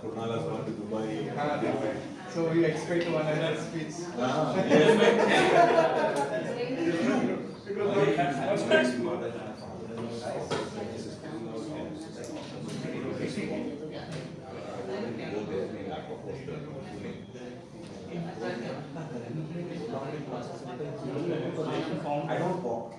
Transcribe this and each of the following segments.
Krunala's gone to Dubai. So you expect one another speech. I don't walk.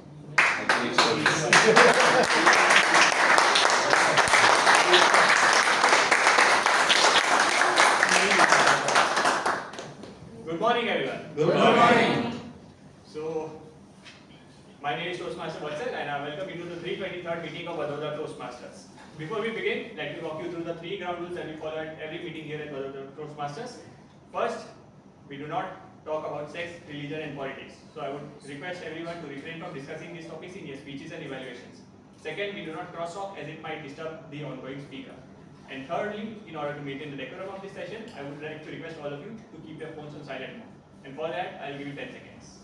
Good morning, everyone. Good morning. So, my name is Toastmaster Vatsal and I welcome you to the 323rd meeting of Vadodara Toastmasters. Before we begin, let me walk you through the 3 ground rules that we follow at every meeting here at Vadodara Toastmasters. First, we do not talk about sex, religion and politics. So I would request everyone to refrain from discussing these topics in your speeches and evaluations. Second, we do not cross talk as it might disturb the ongoing speaker. And thirdly, in order to maintain the decorum of this session, I would like to request all of you to keep your phones on silent mode. And for that, I'll give you 10 seconds.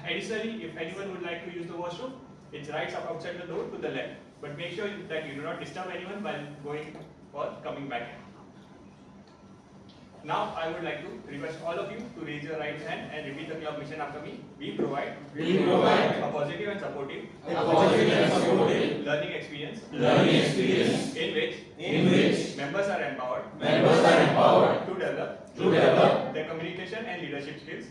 Additionally, if anyone would like to use the washroom, it's right up outside the door to the left. But make sure that you do not disturb anyone while going or coming back in. Now, I would like to request all of you to raise your right hand and repeat the club mission after me. We provide a positive and supportive learning experience in which members are empowered to develop their communication and leadership skills,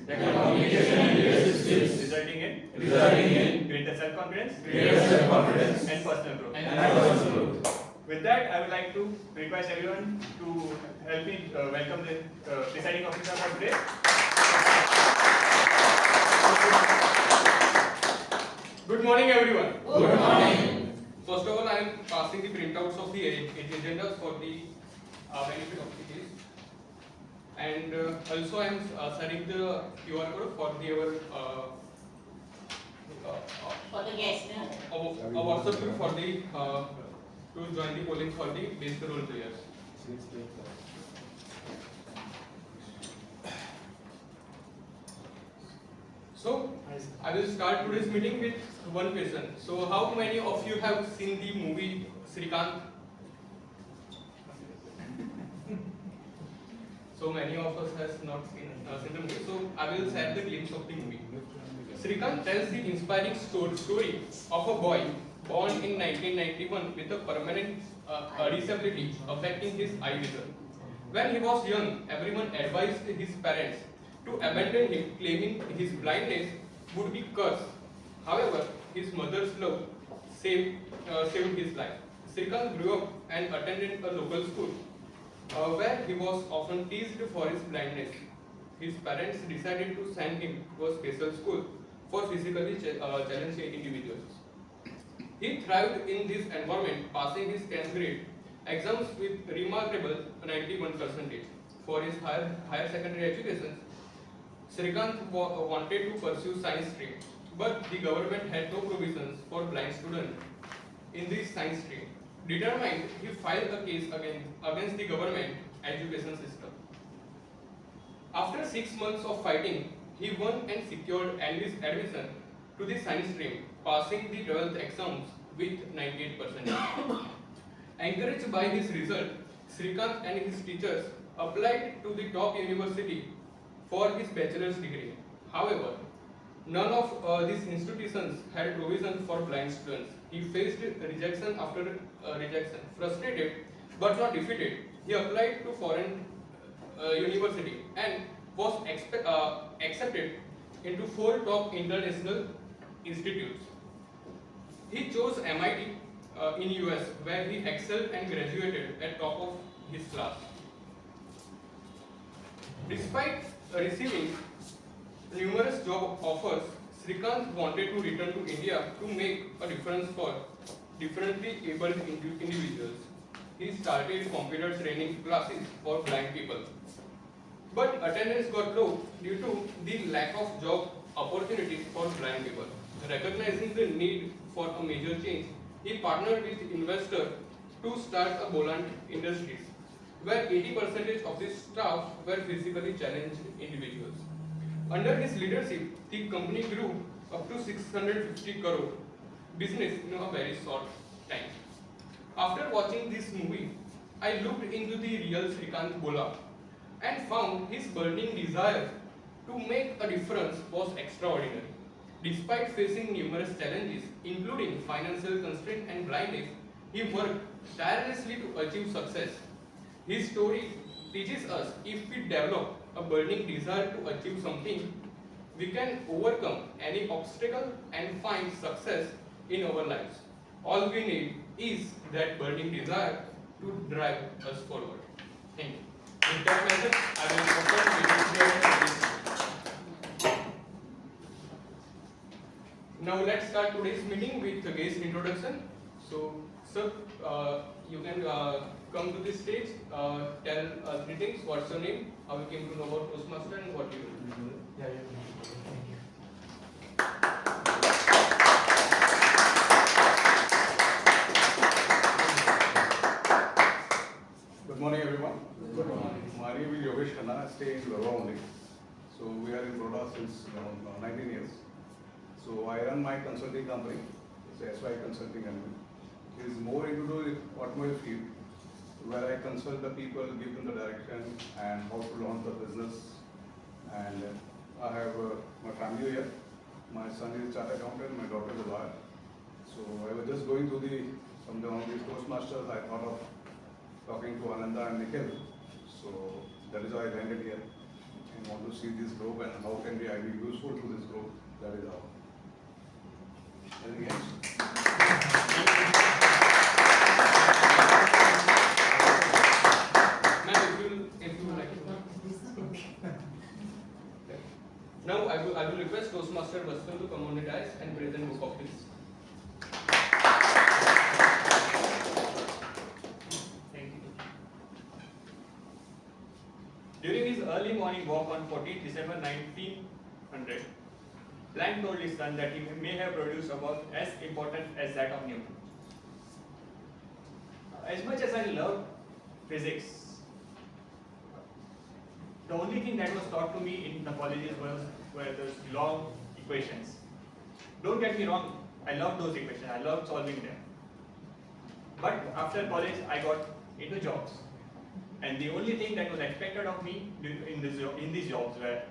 resulting in greater self-confidence and personal growth. With that, I would like to request everyone to help me welcome the presiding officer for today. Good morning, everyone. Good morning. First of all, I am passing the printouts of the agendas for the benefit of the case. And also I am sending the QR code for the For the guest, a WhatsApp group for the to join the polling for the basic role players. So I will start today's meeting with one question. So how many of you have seen the movie Srikanth? So many of us has not seen the movie. So I will share the glimpse of the movie. Srikanth tells the inspiring story of a boy born in 1991 with a permanent disability affecting his eye vision. When he was young, everyone advised his parents to abandon him, claiming his blindness would be cursed. However, his mother's love saved his life. Srikanth grew up and attended a local school where he was often teased for his blindness. His parents decided to send him to a special school for physically challenged individuals. He thrived in this environment, passing his 10th grade exams with remarkable 91%. For his higher secondary education, Srikanth wanted to pursue science stream, but the government had no provisions for blind students in this science stream. Determined, he filed a case against the government education system. After 6 months of fighting, he won and secured admission to the science stream, passing the 12th exams with 98%. Encouraged by his result, Srikanth and his teachers applied to the top university for his bachelor's degree. However, none of these institutions had provision for blind students. He faced rejection after rejection. Frustrated but not defeated, he applied to foreign university and was accepted into 4 top international institutes. He chose MIT in US, where he excelled and graduated at top of his class. Despite receiving numerous job offers, Srikanth wanted to return to India to make a difference for differently abled individuals. He started computer training classes for blind people. But attendance got low due to the lack of job opportunities for blind people. Recognizing the need for a major change, he partnered with investors to start a Boland Industries, where 80% of the staff were physically challenged individuals. Under his leadership, the company grew up to 650 crore business in a very short time. After watching this movie, I looked into the real Srikant Bola and found his burning desire to make a difference was extraordinary. Despite facing numerous challenges, including financial constraint and blindness, he worked tirelessly to achieve success. His story teaches us if we develop a burning desire to achieve something, we can overcome any obstacle and find success in our lives. All we need is that burning desire to drive us forward. Thank you. With that message, I will open the meeting. Now let's start today's meeting with the guest introduction. So, sir, you can come to this stage, tell three things. What's your name? How you came to know about Toastmaster and what you do. Good morning, everyone. Good morning. My name is Yogesh Khanna. I stay in Goa only. So we are in Baroda since around 19 years. So I run my consulting company. It's SY Consulting Company. It is more into the automotive field, where I consult the people, give them the direction and how to launch the business. And I have my family here. My son is a chartered accountant. My daughter is a lawyer. So I was just going through some of these Toastmasters. I thought of talking to Ananda and Nikhil. So that is why I landed here and want to see this group and how can I be useful to this group. That is how. Anything else? Ma'am, if you would like to. Now I will request Toastmaster Vasu to come on the dais and present book of his. During his early morning walk on 14th December 1900, Planck told his son that he may have produced a work as important as that of Newton. As much as I loved physics, the only thing that was taught to me in the colleges were those long equations. Don't get me wrong, I loved those equations, I loved solving them. But after college, I got into jobs. And the only thing that was expected of me in these jobs were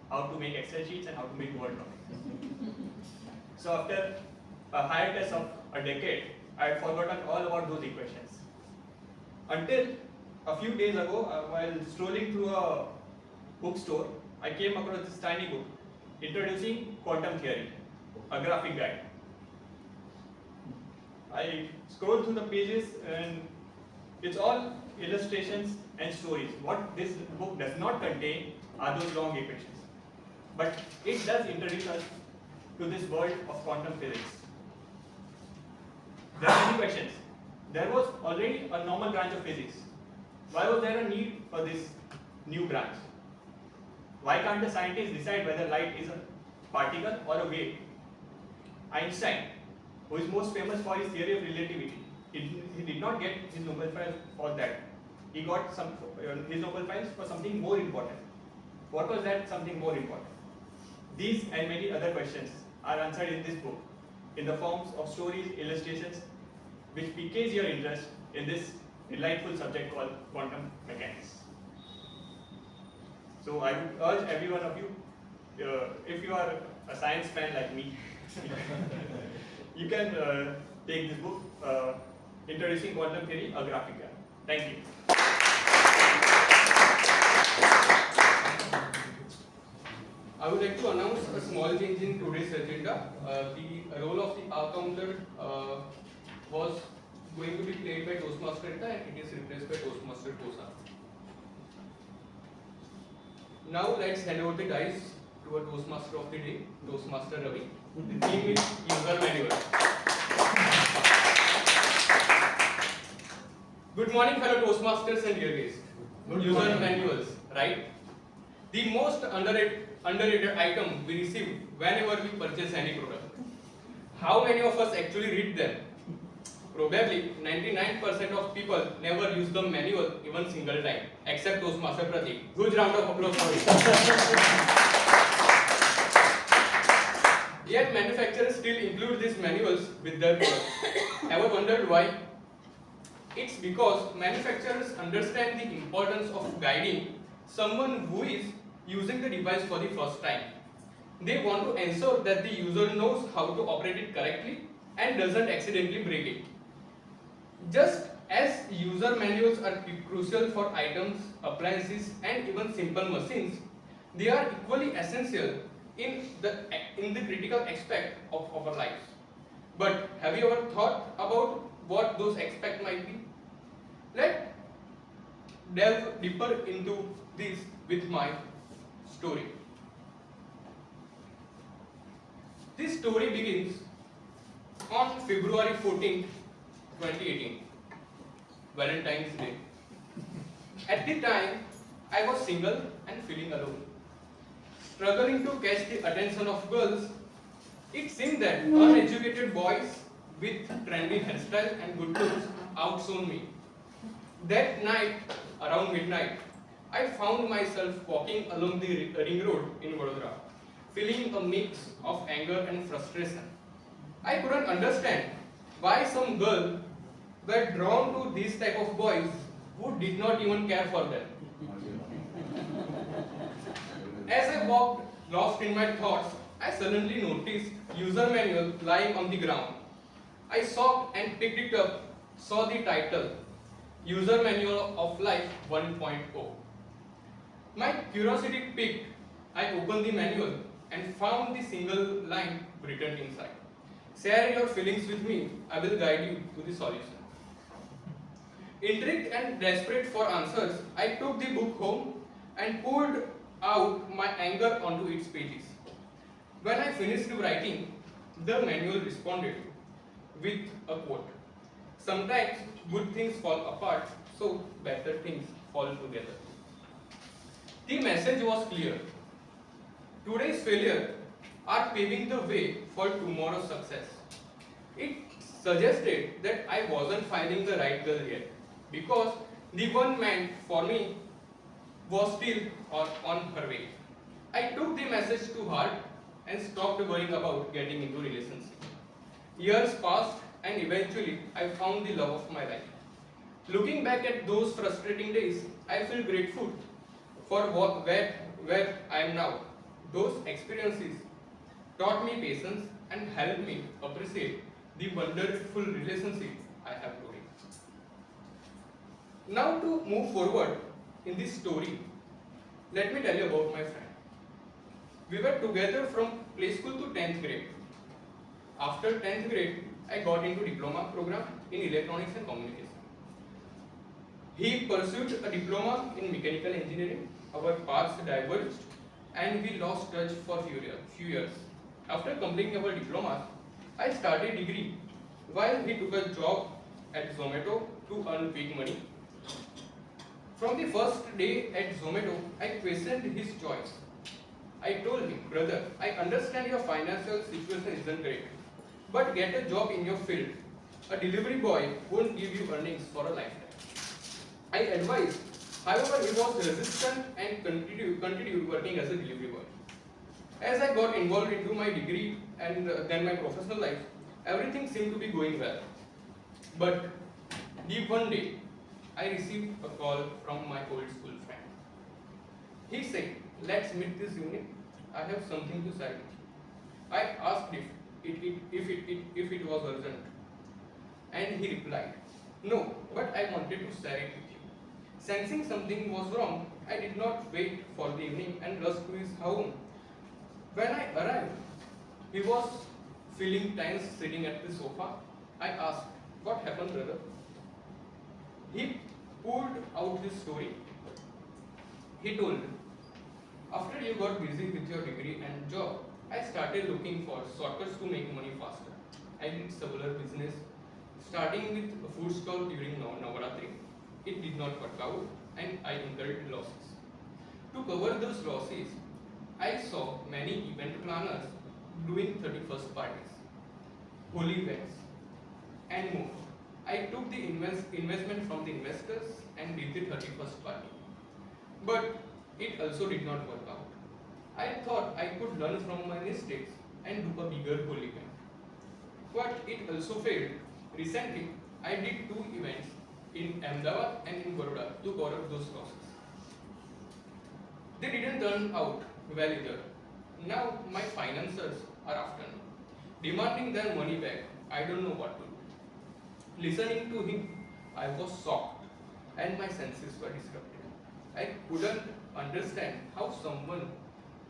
how to make Excel sheets and how to make Word documents. So after a hiatus of a decade, I had forgotten all about those equations. Until a few days ago, while strolling through a bookstore, I came across this tiny book introducing quantum theory, a graphic guide. I scrolled through the pages and it's all illustrations and stories. What this book does not contain are those long equations. But it does introduce us to this world of quantum physics. There are many questions. There was already a normal branch of physics. Why was there a need for this new branch? Why can't the scientists decide whether light is a particle or a wave? Einstein, who is most famous for his theory of relativity, he did not get his Nobel Prize for that. He got his Nobel Prize for something more important. What was that something more important? These and many other questions are answered in this book in the forms of stories, illustrations, which piques your interest in this delightful subject called quantum mechanics. So I would urge every one of you, if you are a science fan like me, you can take this book, Introducing Quantum Theory, a graphic guide. Thank you. I would like to announce a small change in today's agenda. The role of the accountant was going to be played by Toastmaster Rita and it is replaced by Toastmaster Kosa. Now let's hand over the dice to our Toastmaster of the day, Toastmaster Ravi. The theme is user manual. Good morning, fellow Toastmasters and dear guests. User manuals, right? The most underrated item we receive whenever we purchase any product. How many of us actually read them? Probably 99% of people never use the manual even single time, except Toastmaster Pratik. Huge round of applause for him. Yet manufacturers still include these manuals with their products. Ever wondered why? It's because manufacturers understand the importance of guiding someone who is using the device for the first time. They want to ensure that the user knows how to operate it correctly and doesn't accidentally break it. Just as user manuals are crucial for items, appliances, and even simple machines, they are equally essential in the critical aspect of our lives. But have you ever thought about what those aspects might be? Let's delve deeper into this with my story. This story begins on February 14th, 2018, Valentine's Day. At the time, I was single and feeling alone. Struggling to catch the attention of girls, it seemed that uneducated boys with trendy hairstyle and good looks outshone me. That night, around midnight, I found myself walking along the ring road in Vadodara, feeling a mix of anger and frustration. I couldn't understand why some girls were drawn to these type of boys who did not even care for them. As I walked lost in my thoughts, I suddenly noticed user manual lying on the ground. I stopped and picked it up, saw the title, User Manual of Life 1.0. My curiosity piqued. I opened the manual and found the single line written inside. Share your feelings with me, I will guide you to the solution. Intrigued and desperate for answers, I took the book home and poured out my anger onto its pages. When I finished writing, the manual responded with a quote. Sometimes good things fall apart, so better things fall together. The message was clear. Today's failure are paving the way for tomorrow's success. It suggested that I wasn't finding the right girl yet, because the one meant for me was still on her way. I took the message to heart and stopped worrying about getting into relationship. Years passed and eventually I found the love of my life. Looking back at those frustrating days, I feel grateful for where I am now. Those experiences taught me patience and helped me appreciate the wonderful relationship I have today. Now to move forward in this story, let me tell you about my friend. We were together from play school to 10th grade. After 10th grade, I got into diploma program in electronics and communication. He pursued a diploma in mechanical engineering. Our paths diverged and we lost touch for few years. After completing our diplomas, I started degree while he took a job at Zomato to earn big money. From the first day at Zomato, I questioned his choice. I told him, brother, I understand your financial situation isn't great, but get a job in your field. A delivery boy won't give you earnings for a lifetime. I advised. However, he was resistant and continued working as a delivery boy. As I got involved into my degree and then my professional life, everything seemed to be going well. But one day, I received a call from my old school friend. He said, let's meet this evening. I have something to say. I asked if it was urgent. And he replied, no, but I wanted to share it with you. Sensing something was wrong, I did not wait for the evening and rushed to his home. When I arrived, he was feeling tense sitting at the sofa. I asked, what happened, brother? He poured out his story. He told, after you got busy with your degree and job, I started looking for shortcuts to make money faster. I did several business, starting with a food stall during Navaratri. It did not work out and I incurred losses. To cover those losses, I saw many event planners doing 31st parties, holy events, and more. I took the investment from the investors and did the 31st party. But it also did not work out. I thought I could learn from my mistakes and do a bigger whole event. But it also failed. Recently, I did 2 events in Ahmedabad and in Baroda to cover those losses. They didn't turn out well either. Now my financiers are after me, demanding their money back. I don't know what to do. Listening to him, I was shocked and my senses were disrupted. I couldn't understand how someone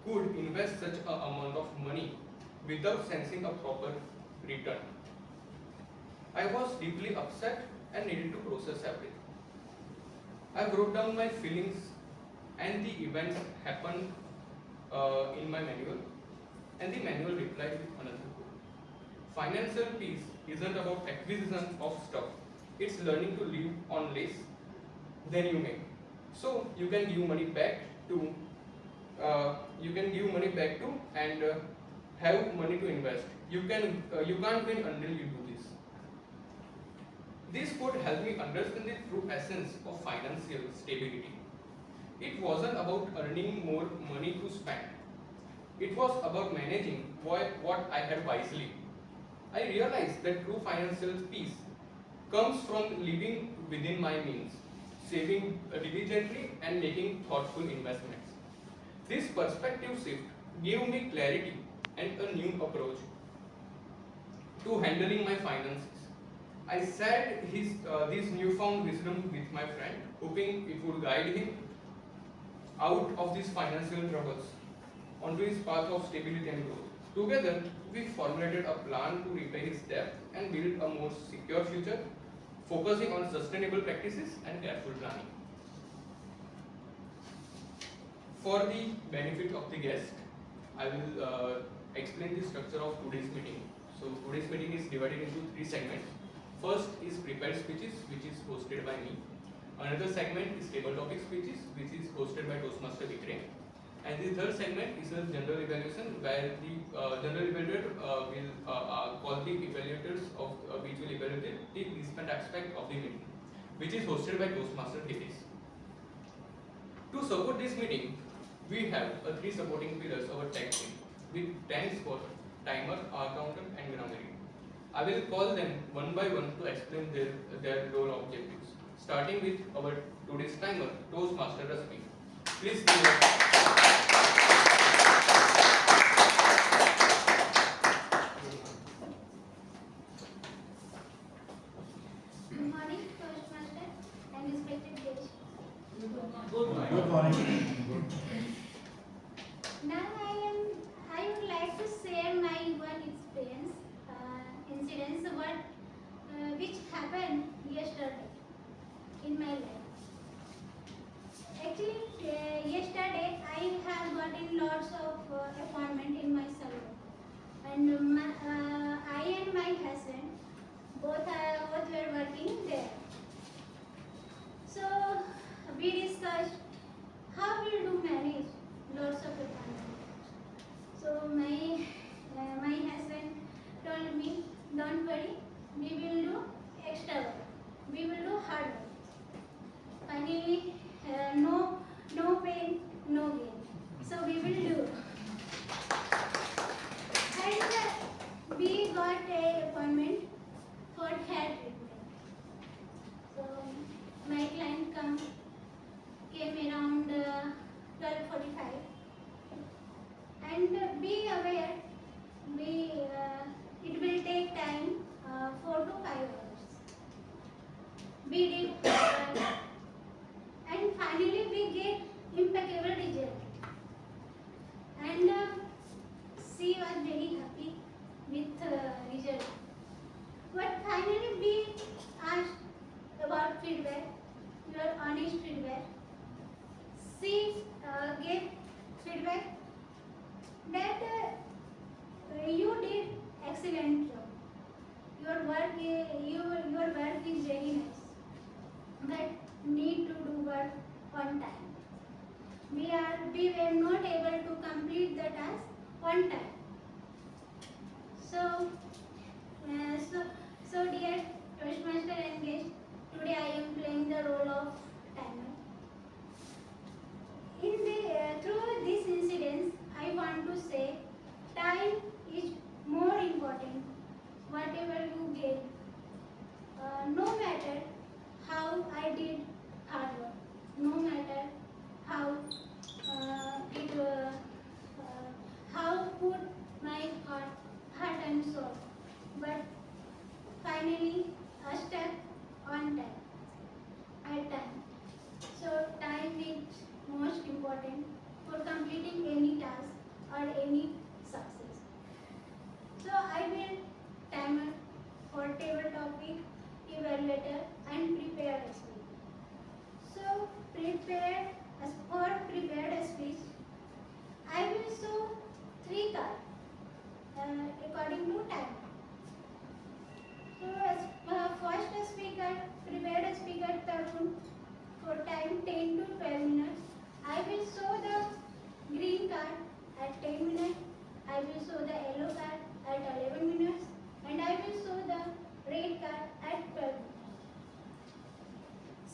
could invest such an amount of money without sensing a proper return. I was deeply upset and needed to process everything. I wrote down my feelings and the events happened in my manual, and the manual replied with another quote. Financial peace isn't about acquisition of stuff, it's learning to live on less than you make. So you can give money back to and have money to invest. You can't win until you do this. This quote helped me understand the true essence of financial stability. It wasn't about earning more money to spend. It was about managing what I had wisely. I realized that true financial peace comes from living within my means, saving diligently and making thoughtful investments. This perspective shift gave me clarity and a new approach to handling my finances. I shared this newfound wisdom with my friend, hoping it would guide him out of these financial troubles onto his path of stability and growth. Together, we formulated a plan to repay his debt and build a more secure future, focusing on sustainable practices and careful planning. For the benefit of the guest, I will explain the structure of today's meeting. So today's meeting is divided into 3 segments. First is prepared speeches, which is hosted by me. Another segment is table topic speeches, which is hosted by Toastmaster Vikram. And the third segment is a general evaluation, where the general evaluator will call the evaluators of which will evaluate the participant aspect of the meeting, which is hosted by Toastmaster Davis. To support this meeting, we have 3 supporting pillars of our tech team with tanks for timer, accountant, and grammarian. I will call them one by one to explain their role objectives. Starting with our today's timer, Toastmaster Rasmi. Please give Good morning, Toastmaster and respected guests. Good morning. Now I would like to share my one experience, incidents which happened yesterday in my life. Actually, yesterday I have gotten lots of appointment in my salon, and I and my husband both were working there. So we discussed how we do manage lots of appointments. So my husband told me, don't worry, we will do extra work. We will do hard work. Finally, no pain, no gain. So we will do. And we got a appointment for hair treatment. So my client came around 12:45. And be aware, it will take time 4 to 5 hours. We did, and finally we get impeccable result. And she was very happy with result. But finally we asked about feedback, your honest feedback. She gave feedback that you did excellent job. Your work is very nice, but need to do work on time. We were not able to complete the task on time. So dear Toastmaster and guest, today I am playing the role of timer. Through this incident, I want to say time is put my heart and soul, but finally stuck on time. At time. So time is most important for completing any task or any success. So I will timer for table topic, evaluator and prepared speech. So for prepared speech, I will show 3 cards according to time. So first speaker, prepared speaker Tarun, for time 10 to 12 minutes. I will show the green card at 10 minutes. I will show the yellow card at 11 minutes. And I will show the red card at 12 minutes.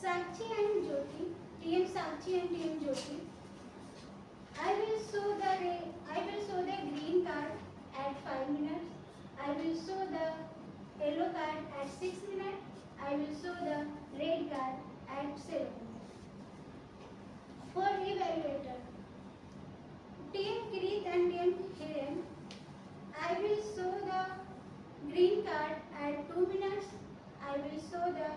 Sakshi and Jyoti, TM Sakshi and TM Jyoti. I will show the green card at 5 minutes. I will show the yellow card at 6 minutes. I will show the red card at 7 minutes. For evaluator, Team Kirith and Team Hiren, I will show the green card at 2 minutes. I will show the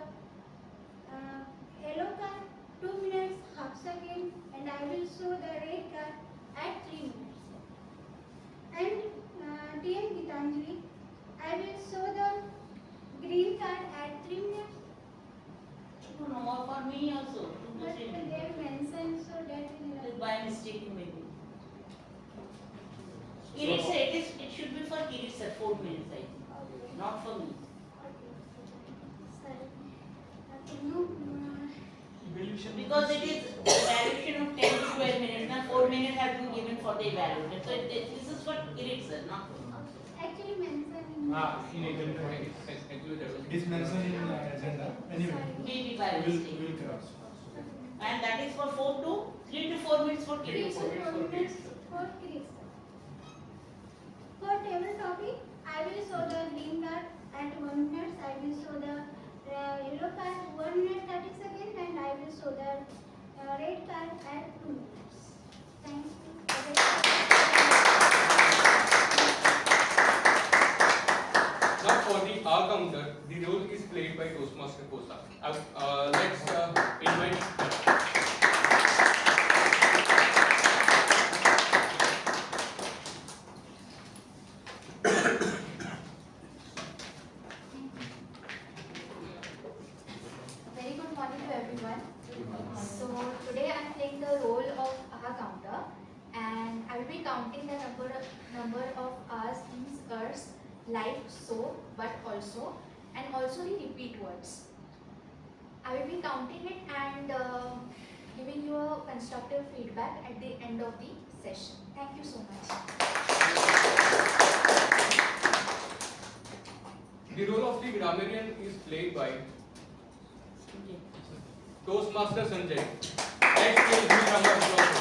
yellow card 2 minutes half second, and I will show the red card at 3 minutes. And TM Gitanjali, I will show the green card at 3 minutes. No, more for me also. But they have mentioned so that will By mistake maybe. Kirit sir, it should be for Kirit sir, 4 minutes I think. Okay. Not for me. Sorry. Okay, no. Because it is evaluation of 10 to 12 minutes. Now 4 minutes have been given for the evaluator. So this is for Kirit sir, not for me. Actually mentioned in in agenda. Actually, there was. It is mentioned in the agenda. Anyway, Maybe by we mistake. will cross. And that is for 3 to 4 minutes for 3 Kirit to sir. 4 minutes for Kirit sir. For table topic, I will show the green card at 1 minute. I will show the yellow card 1 minute 30 seconds, and I will show the red card at 2 minutes. Thank you. Now for the R counter, the role is played by Toastmaster Kosa. Let's invite. Very good morning to everyone. So today I am playing the role of AHA counter, and I will be counting the number of A's, E's, Ers, like, so, but also, and also the repeat words. I will be counting it and giving you a constructive feedback at the end of the session. Thank you so much. The role of the grammarian is played by Toastmaster Sanjay. Let's give him a round of applause.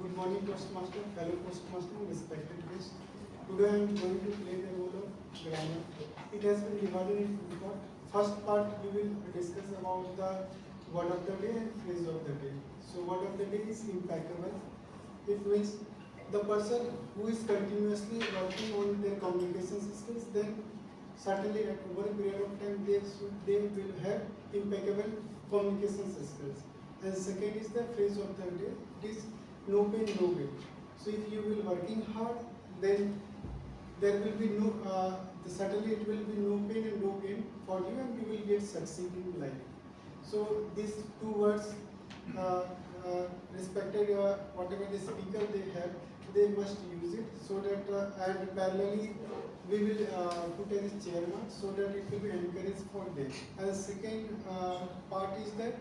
Good morning, Toastmaster, fellow Toastmaster, respected guests. Today I am going to play the role of grammar. It has been divided into two parts. First part we will discuss about the word of the day and phrase of the day. So word of the day is impeccable. It means the person who is continuously working on their communication skills, then certainly at over a period of time they will have impeccable communication skills. And second is the phrase of the day. It is no pain, no gain. So if you will working hard, then there will be no, certainly it will be no pain and no gain for you, and you will get succeed in life. So these two words, respected whatever the speaker they have, they must use it so that and parallelly we will put as a chairman so that it will be encouraged for them. And the second part is that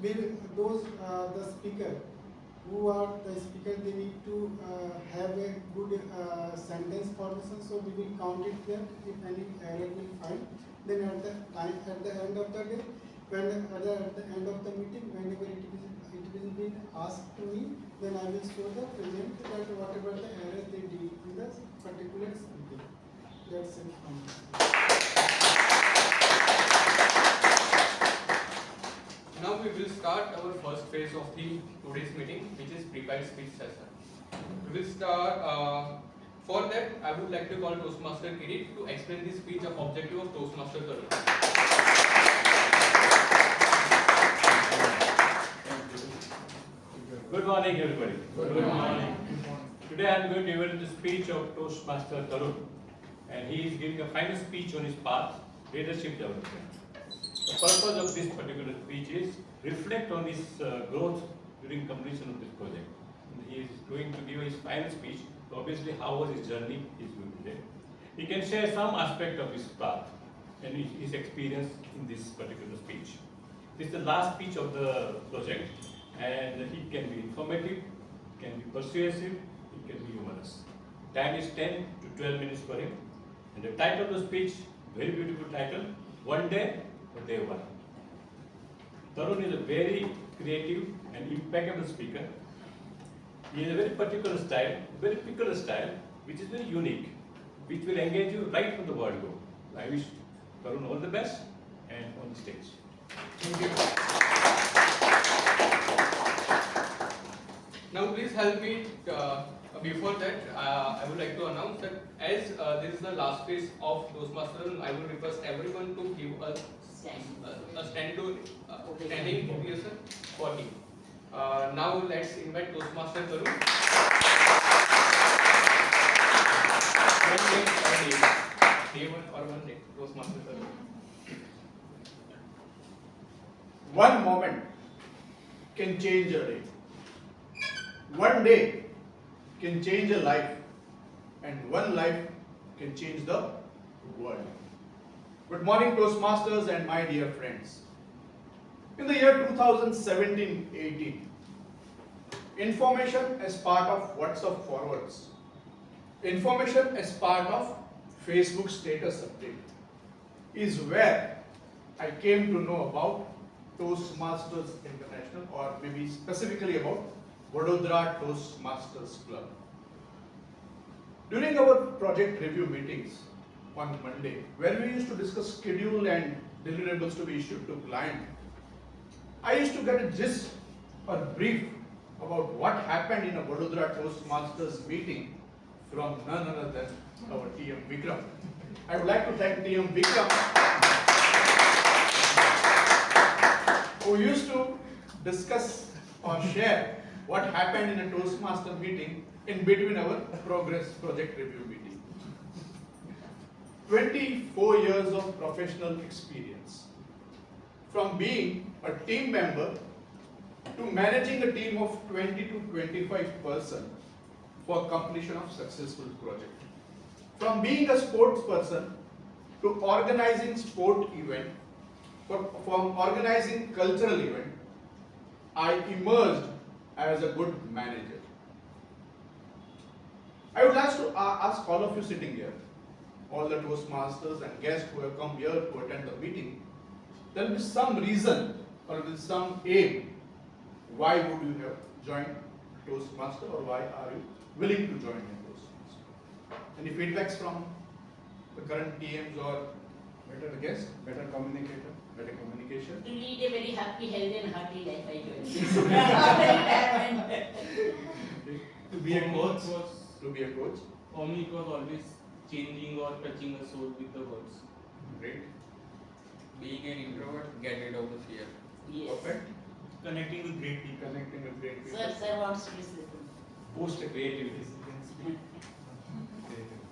we will, those the speaker who are the speaker, they need to have a good sentence formation, so we will count it there. If any error will find, then at the end of the day, when at the end of the meeting, whenever it will be asked to me, then I will show the present that That's it from me. Now we will start our first phase of the today's meeting, which is prepared speech session. We will start. For that, I would like to call Toastmaster Kirit to explain the speech of objective of Toastmaster Tarun. Good morning, everybody. Good morning. Today I am going to give the speech of Toastmaster Tarun, and he is giving a final speech on his path, leadership development. The purpose of this particular speech is reflect on his growth during completion of this project. And he is going to give his final speech. So obviously, how was his journey? He is going to say. He can share some aspect of his path and his experience in this particular speech. This is the last speech of the project, and he can be informative, can be persuasive, it can be humorous. Time is 10 to 12 minutes for him. And the title of the speech, very beautiful title, One Day or Day One. Tarun is a very creative and impeccable speaker. He has a very particular style, very peculiar style, which is very unique, which will engage you right from the word go. I wish Tarun all the best and on the stage. Thank you. Now please help me, before that, I would like to announce that as this is the last phase of Toastmasters, I will request everyone to give a standing ovation for him. Now let's invite Toastmaster Tarun. Day one or one day, Toastmaster Tarun. One moment can change a day. One day can change a life, and one life can change the world. Good morning, Toastmasters and my dear friends. In the year 2017-18, information as part of WhatsApp forwards, information as part of Facebook status update is where I came to know about Toastmasters International, or maybe specifically about Vadodara Toastmasters Club. During our project review meetings on Monday, where we used to discuss schedule and deliverables to be issued to client, I used to get a gist or brief about what happened in a Vadodara Toastmasters meeting from none other than our TM Vikram. I would like to thank TM Vikram, who used to discuss or share what happened in a Toastmaster meeting in between our progress project review meeting. 24 years of professional experience. From being a team member to managing a team of 20 to 25 persons for completion of successful project. From being a sports person to organizing sport event, from organizing cultural event, I emerged as a good manager. I would like to ask all of you sitting here, all the Toastmasters and guests who have come here to attend the meeting, there will be some reason or will be some aim why would you have joined Toastmaster, or why are you willing to join in Toastmaster? Any feedbacks from the current TMs or better guest, better communicator, better communication? To lead a very happy, healthy and hearty life, I joined. After retirement. To be a coach? To be a coach? For me, it was always changing or touching a soul with the words. Great. Being an introvert, get rid of the fear. Yes. Perfect. Connecting with great people. Connecting with great people. Sir wants to listen. Post creativity.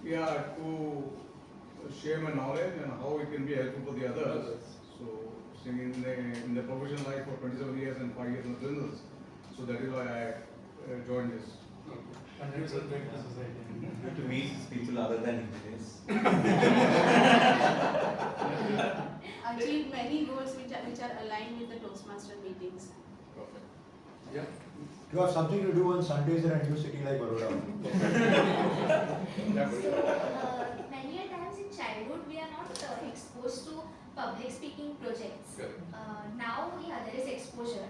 Yeah, to share my knowledge and how it can be helpful for the others. So, seeing in the professional life for 27 years and 5 years in the business, so that is why I joined this. Contribute back to society. To meet people other than engineers. Achieve many goals which are aligned with the Toastmaster meetings. Perfect. Yeah. You have something to do on Sundays in a new city like Baroda. Many a times in childhood we are not exposed to public speaking projects. Now there is exposure,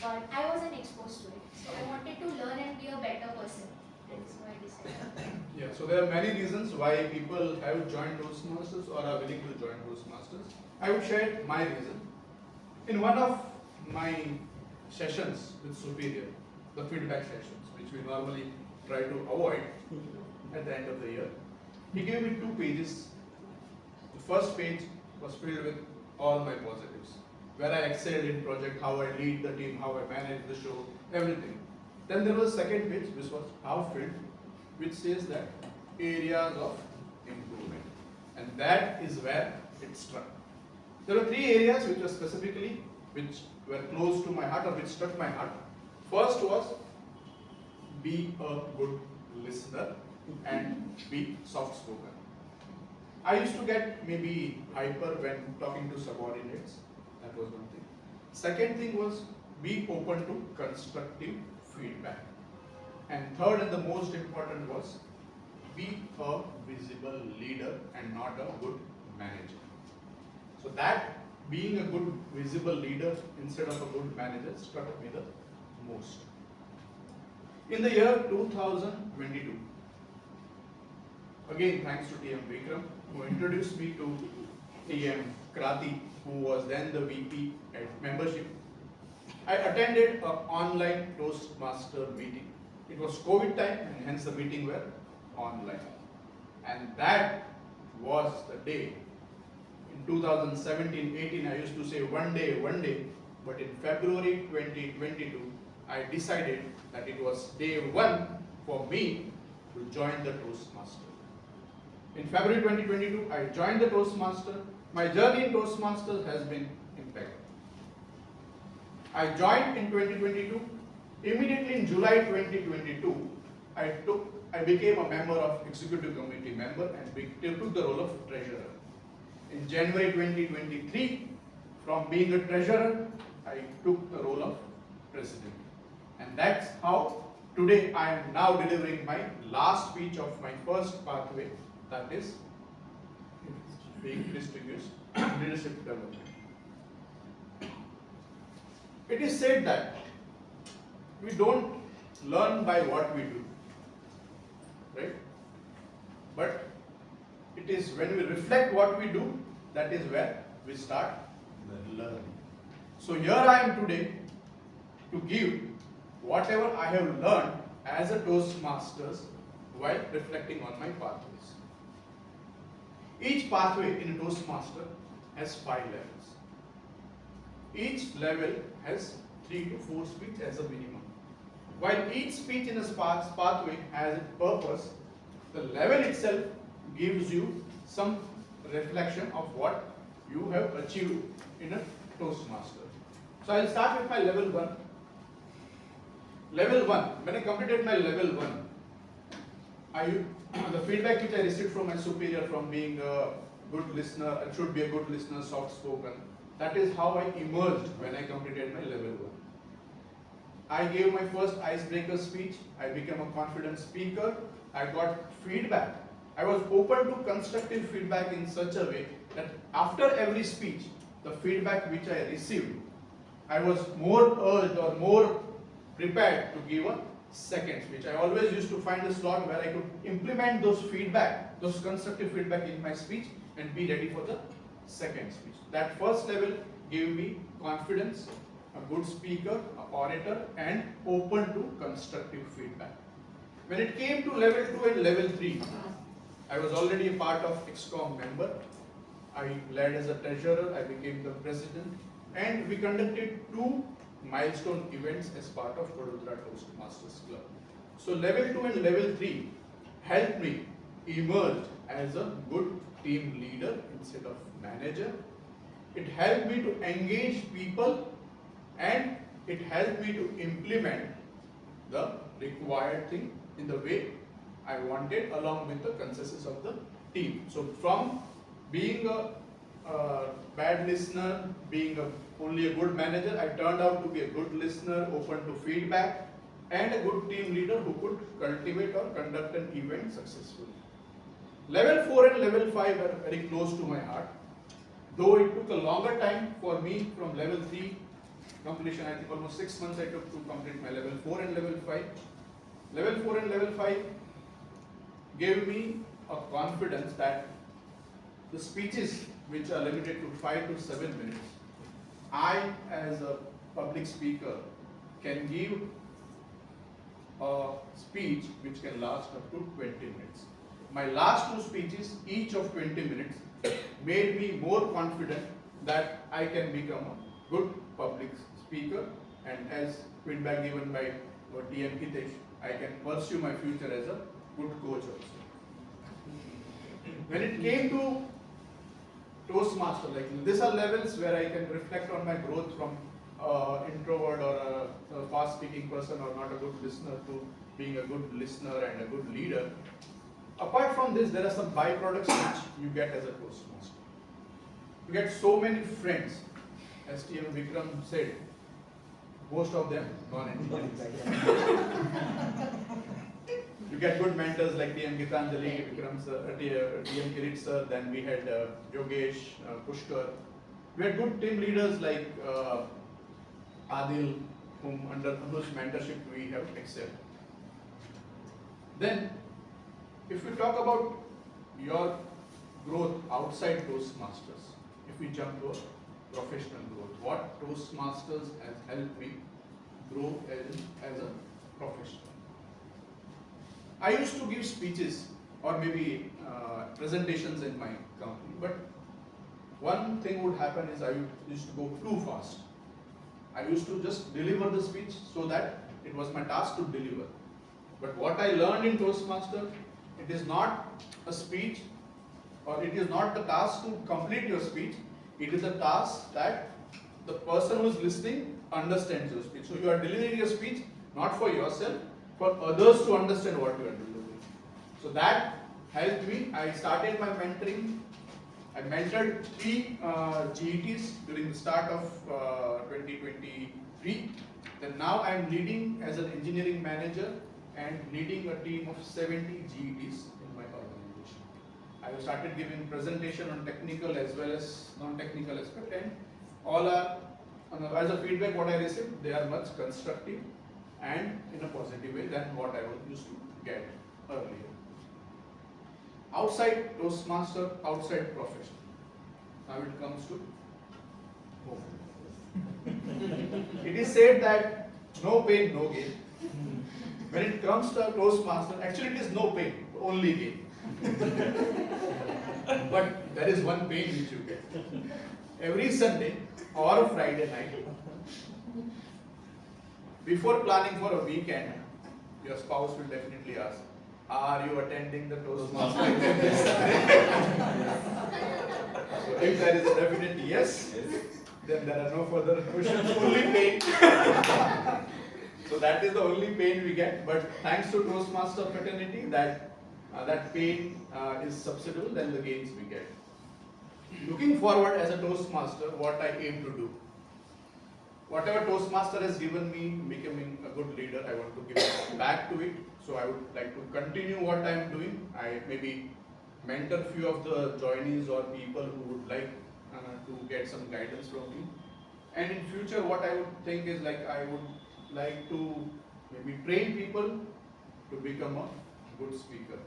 but I wasn't exposed to it. So I wanted to learn and be a better person. So I decided. Yeah, so So there are many reasons why people have joined Toastmasters or are willing to join Toastmasters. I would share my reason. In one of my sessions with Superior, the feedback sessions, which we normally try to avoid at the end of the year, he gave me 2 pages. The first page was filled with all my positives, where I excelled in project, how I lead the team, how I manage the show, everything. Then there was a second page which was half filled, which says that areas of improvement. And that is where it struck. There were 3 areas which were close to my heart or which struck my heart. First was be a good listener and be soft spoken. I used to get maybe hyper when talking to subordinates. That was one thing. Second thing was be open to constructive feedback. And third and the most important was be a visible leader and not a good manager. So that being a good visible leader instead of a good manager struck me the most. In the year 2022, again thanks to TM Vikram, who introduced me to TM Krati, who was then the VP at membership, I attended an online Toastmaster meeting. It was COVID time and hence the meeting were online. And that was the day. In 2017-18, I used to say one day, but in February 2022, I decided that it was day 1 for me to join the Toastmaster. In February 2022, I joined the Toastmaster. My journey in Toastmasters has been impeccable. I joined in 2022. Immediately in July 2022, I became a member of Executive Committee member and took the role of treasurer. In January 2023, from being a treasurer, I took the role of president. And that's how today I am now delivering my last speech of my first pathway, that is being distinguished leadership development. It is said that we don't learn by what we do, right? But it is when we reflect what we do, that is where we start learning. So here I am today to give whatever I have learned as a Toastmasters while reflecting on my pathways. Each pathway in a Toastmaster has 5 levels. Each level has 3 to 4 speeches as a minimum. While each speech in a pathway has its purpose, the level itself gives you some reflection of what you have achieved in a Toastmaster. So I will start with my level 1. Level 1, when I completed my level 1, the feedback which I received from my superior from being a good listener, I should be a good listener, soft spoken, that is how I emerged when I completed my level 1. I gave my first icebreaker speech, I became a confident speaker, I got feedback. I was open to constructive feedback in such a way that after every speech, the feedback which I received, I was more urged or more prepared to give a second speech. I always used to find a slot where I could implement those feedback, those constructive feedback in my speech and be ready for the second speech. That first level gave me confidence, a good speaker, an orator, and open to constructive feedback. When it came to level 2 and level 3, I was already a part of XCOM member. I led as a treasurer, I became the president, and we conducted 2 milestone events as part of Vadodara Toastmasters Club. So level 2 and level 3 helped me emerge as a good team leader instead of manager. It helped me to engage people and it helped me to implement the required thing in the way I wanted along with the consensus of the team. So from being a bad listener, being only a good manager, I turned out to be a good listener, open to feedback, and a good team leader who could cultivate or conduct an event successfully. Level 4 and level 5 are very close to my heart. Though it took a longer time for me from level 3 completion, I think almost 6 months I took to complete my level 4 and level 5. Level 4 and level 5 gave me a confidence that the speeches which are limited to 5 to 7 minutes, I as a public speaker can give a speech which can last up to 20 minutes. My last two speeches, each of 20 minutes, made me more confident that I can become a good public speaker, and as feedback given by TM Hitesh, I can pursue my future as a good coach also. When it came to Toastmaster, like these are levels where I can reflect on my growth from introvert or a fast speaking person or not a good listener to being a good listener and a good leader. Apart from this, there are some byproducts which you get as a Toastmaster. You get so many friends, as TM Vikram said, most of them non-engineering. You get good mentors like TM Gitanjali, Vikram sir, TM Kirit sir, then we had Yogesh, Pushkar. We had good team leaders like Adil, under whose mentorship we have excelled. Then, if we talk about your growth outside Toastmasters, if we jump to a professional growth, what Toastmasters has helped me grow as a professional. I used to give speeches or maybe presentations in my company, but one thing would happen is I used to go too fast. I used to just deliver the speech so that it was my task to deliver. But what I learned in Toastmaster, it is not a speech or it is not the task to complete your speech. It is a task that the person who is listening understands your speech. So you are delivering your speech not for yourself, for others to understand what you are delivering. So that helped me. I started my mentoring. I mentored 3 GETs during the start of 2023. Then now I am leading as an engineering manager and leading a team of 70 GETs in my organization. I have started giving presentation on technical as well as non-technical aspect, and all are, as a feedback what I received, they are much constructive and in a positive way than what I used to get earlier. Outside Toastmaster, outside profession. Now it comes to home. It is said that no pain, no gain. When it comes to a Toastmaster, actually it is no pain, only gain. But there is one pain which you get. Every Sunday or Friday night, before planning for a weekend, your spouse will definitely ask, are you attending the Toastmaster exam this Sunday? So if there is a definite yes, then there are no further questions, only pain. So that is the only pain we get, but thanks to Toastmaster fraternity, that pain is subsidiary than the gains we get. Looking forward as a Toastmaster, what I aim to do. Whatever Toastmaster has given me becoming a good leader, I want to give back to it. So I would like to continue what I am doing. I maybe mentor few of the joinees or people who would like to get some guidance from me. And in future, what I would think is like I would like to maybe train people to become a good speaker.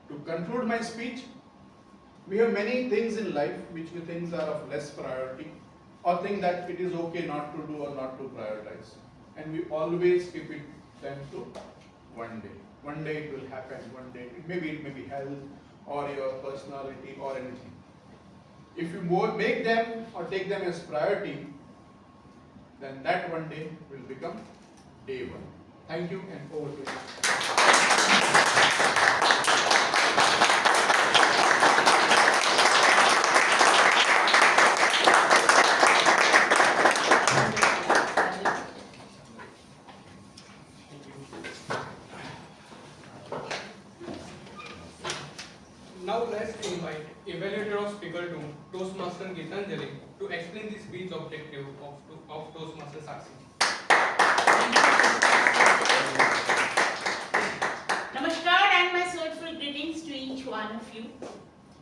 To conclude my speech, we have many things in life which we think are of less priority, or think that it is okay not to do or not to prioritize. And we always keep it them to one day. One day it will happen, one day it may be health or your personality or anything. If you make them or take them as priority, then that one day will become day one. Thank you, and over to you. Now let's invite evaluator of Speaker 2, Toastmaster Gitanjali, to explain the speech objective of Toastmaster Sakshi. Namaskar and my soulful greetings to each one of you.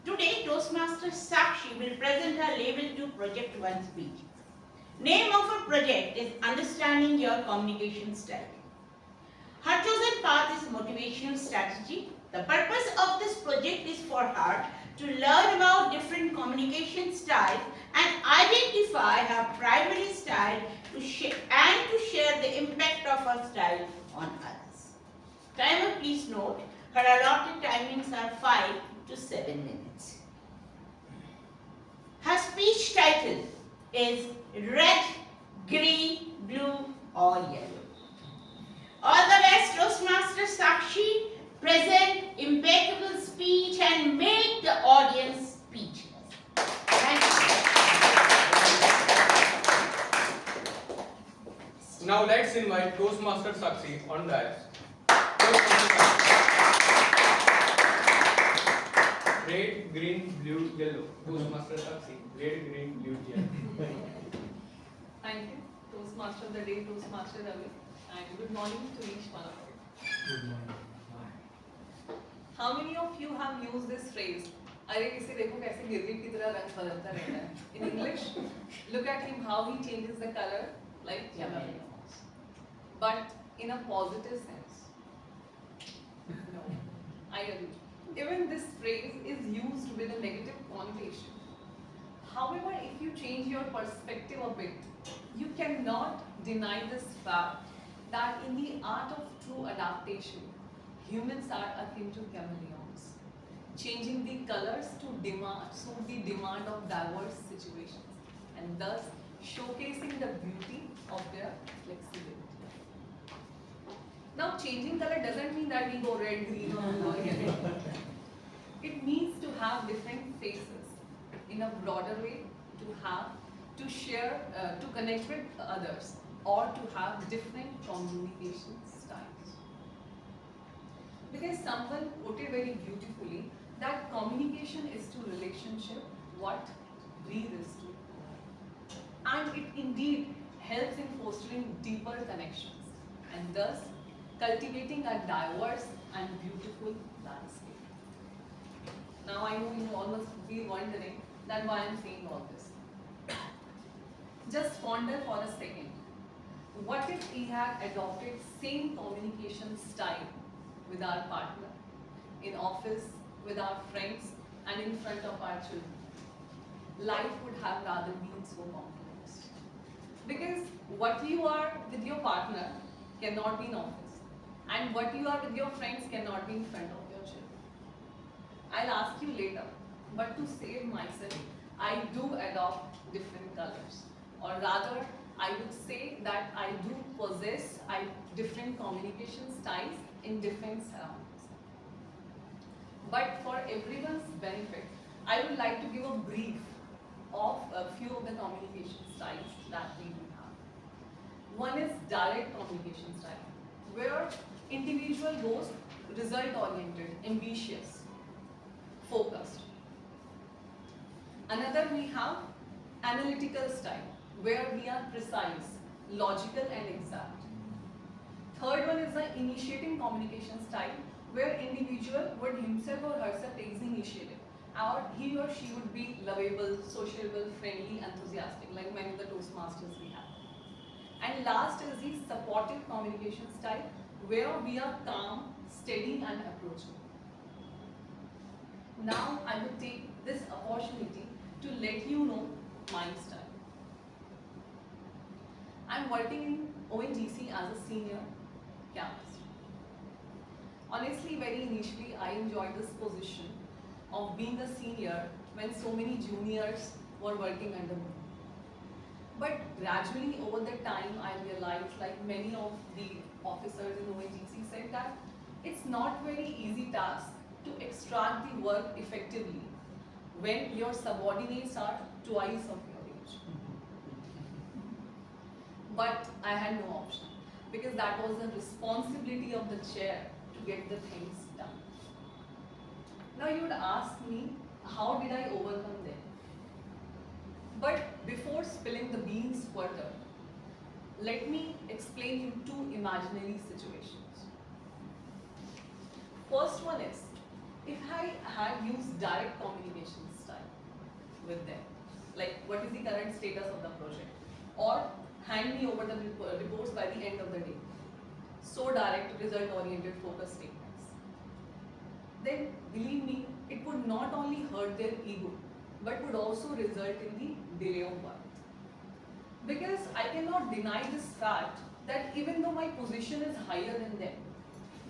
Today, Toastmaster Sakshi will present her Level 2 Project 1 speech. Name of her project is Understanding Your Communication Style. Her chosen path is motivational strategy, The purpose of this project is for her to learn about different communication styles and identify her primary style to share the impact of her style on others. Timer, please note, her allotted timings are 5 to 7 minutes. Her speech title is Red, Green, Blue or Yellow. All the best, Toastmaster Sakshi. Present impeccable speech and make the audience speechless. Thank you. Now let's invite Toastmaster Sakshi on dais. Red, green, blue, yellow. Toastmaster Sakshi. Red, green, blue, yellow. Thank you. Toastmaster of the day, Toastmaster Ravi, and good morning to each one of you. Good morning. How many of you have used this phrase? अरे किसी देखो कैसे गिरगिट की तरह रंग बदलता रहता है. In English, look at him how he changes the color like chameleons. But in a positive sense. No, I agree. Even this phrase is used with a negative connotation. However, if you change your perspective a bit, you cannot deny this fact that in the art of true adaptation, humans are akin to chameleons, changing the colors to suit the demand of diverse situations, and thus showcasing the beauty of their flexibility. Now, changing color doesn't mean that we go red, green, or blue, or yellow. It means to have different faces in a broader way, to share, to connect with others, or to have different communication styles. Because someone put it very beautifully that communication is to relationship what breathe is to. And it indeed helps in fostering deeper connections and thus cultivating a diverse and beautiful landscape. Now I know you all must be wondering that why I am saying all this. Just ponder for a second. What if we had adopted same communication style with our partner, in office, with our friends, and in front of our children? Life would have rather been so complex. Because what you are with your partner cannot be in office, and what you are with your friends cannot be in front of your children. I'll ask you later, but to save myself, I do adopt different colors, or rather, I would say that I do possess different communication styles in different surroundings. But for everyone's benefit, I would like to give a brief of a few of the communication styles that we do have. One is direct communication style, where individual goes result-oriented, ambitious, focused. Another we have analytical style, where we are precise, logical and exact. Third one is the initiating communication style, where individual would himself or herself take the initiative, or he or she would be lovable, sociable, friendly, enthusiastic, like many of the Toastmasters we have. And last is the supportive communication style, where we are calm, steady and approachable. Now I will take this opportunity to let you know my style. I am working in ONGC as a senior chemist. Honestly, very initially, I enjoyed this position of being a senior when so many juniors were working under me. But gradually, over the time, I realized, like many of the officers in ONGC said, that it's not very easy task to extract the work effectively when your subordinates are twice of your age. But I had no option, because that was the responsibility of the chair to get the things done. Now you would ask me, how did I overcome them? But before spilling the beans further, let me explain you two imaginary situations. First one is, if I had used direct communication style with them, like what is the current status of the project, or hand me over the reports by the end of the day. So direct, result-oriented, focused statements. not only hurt their ego, but would also result in the delay of birth. Because I cannot deny this fact that even though my position is higher than them,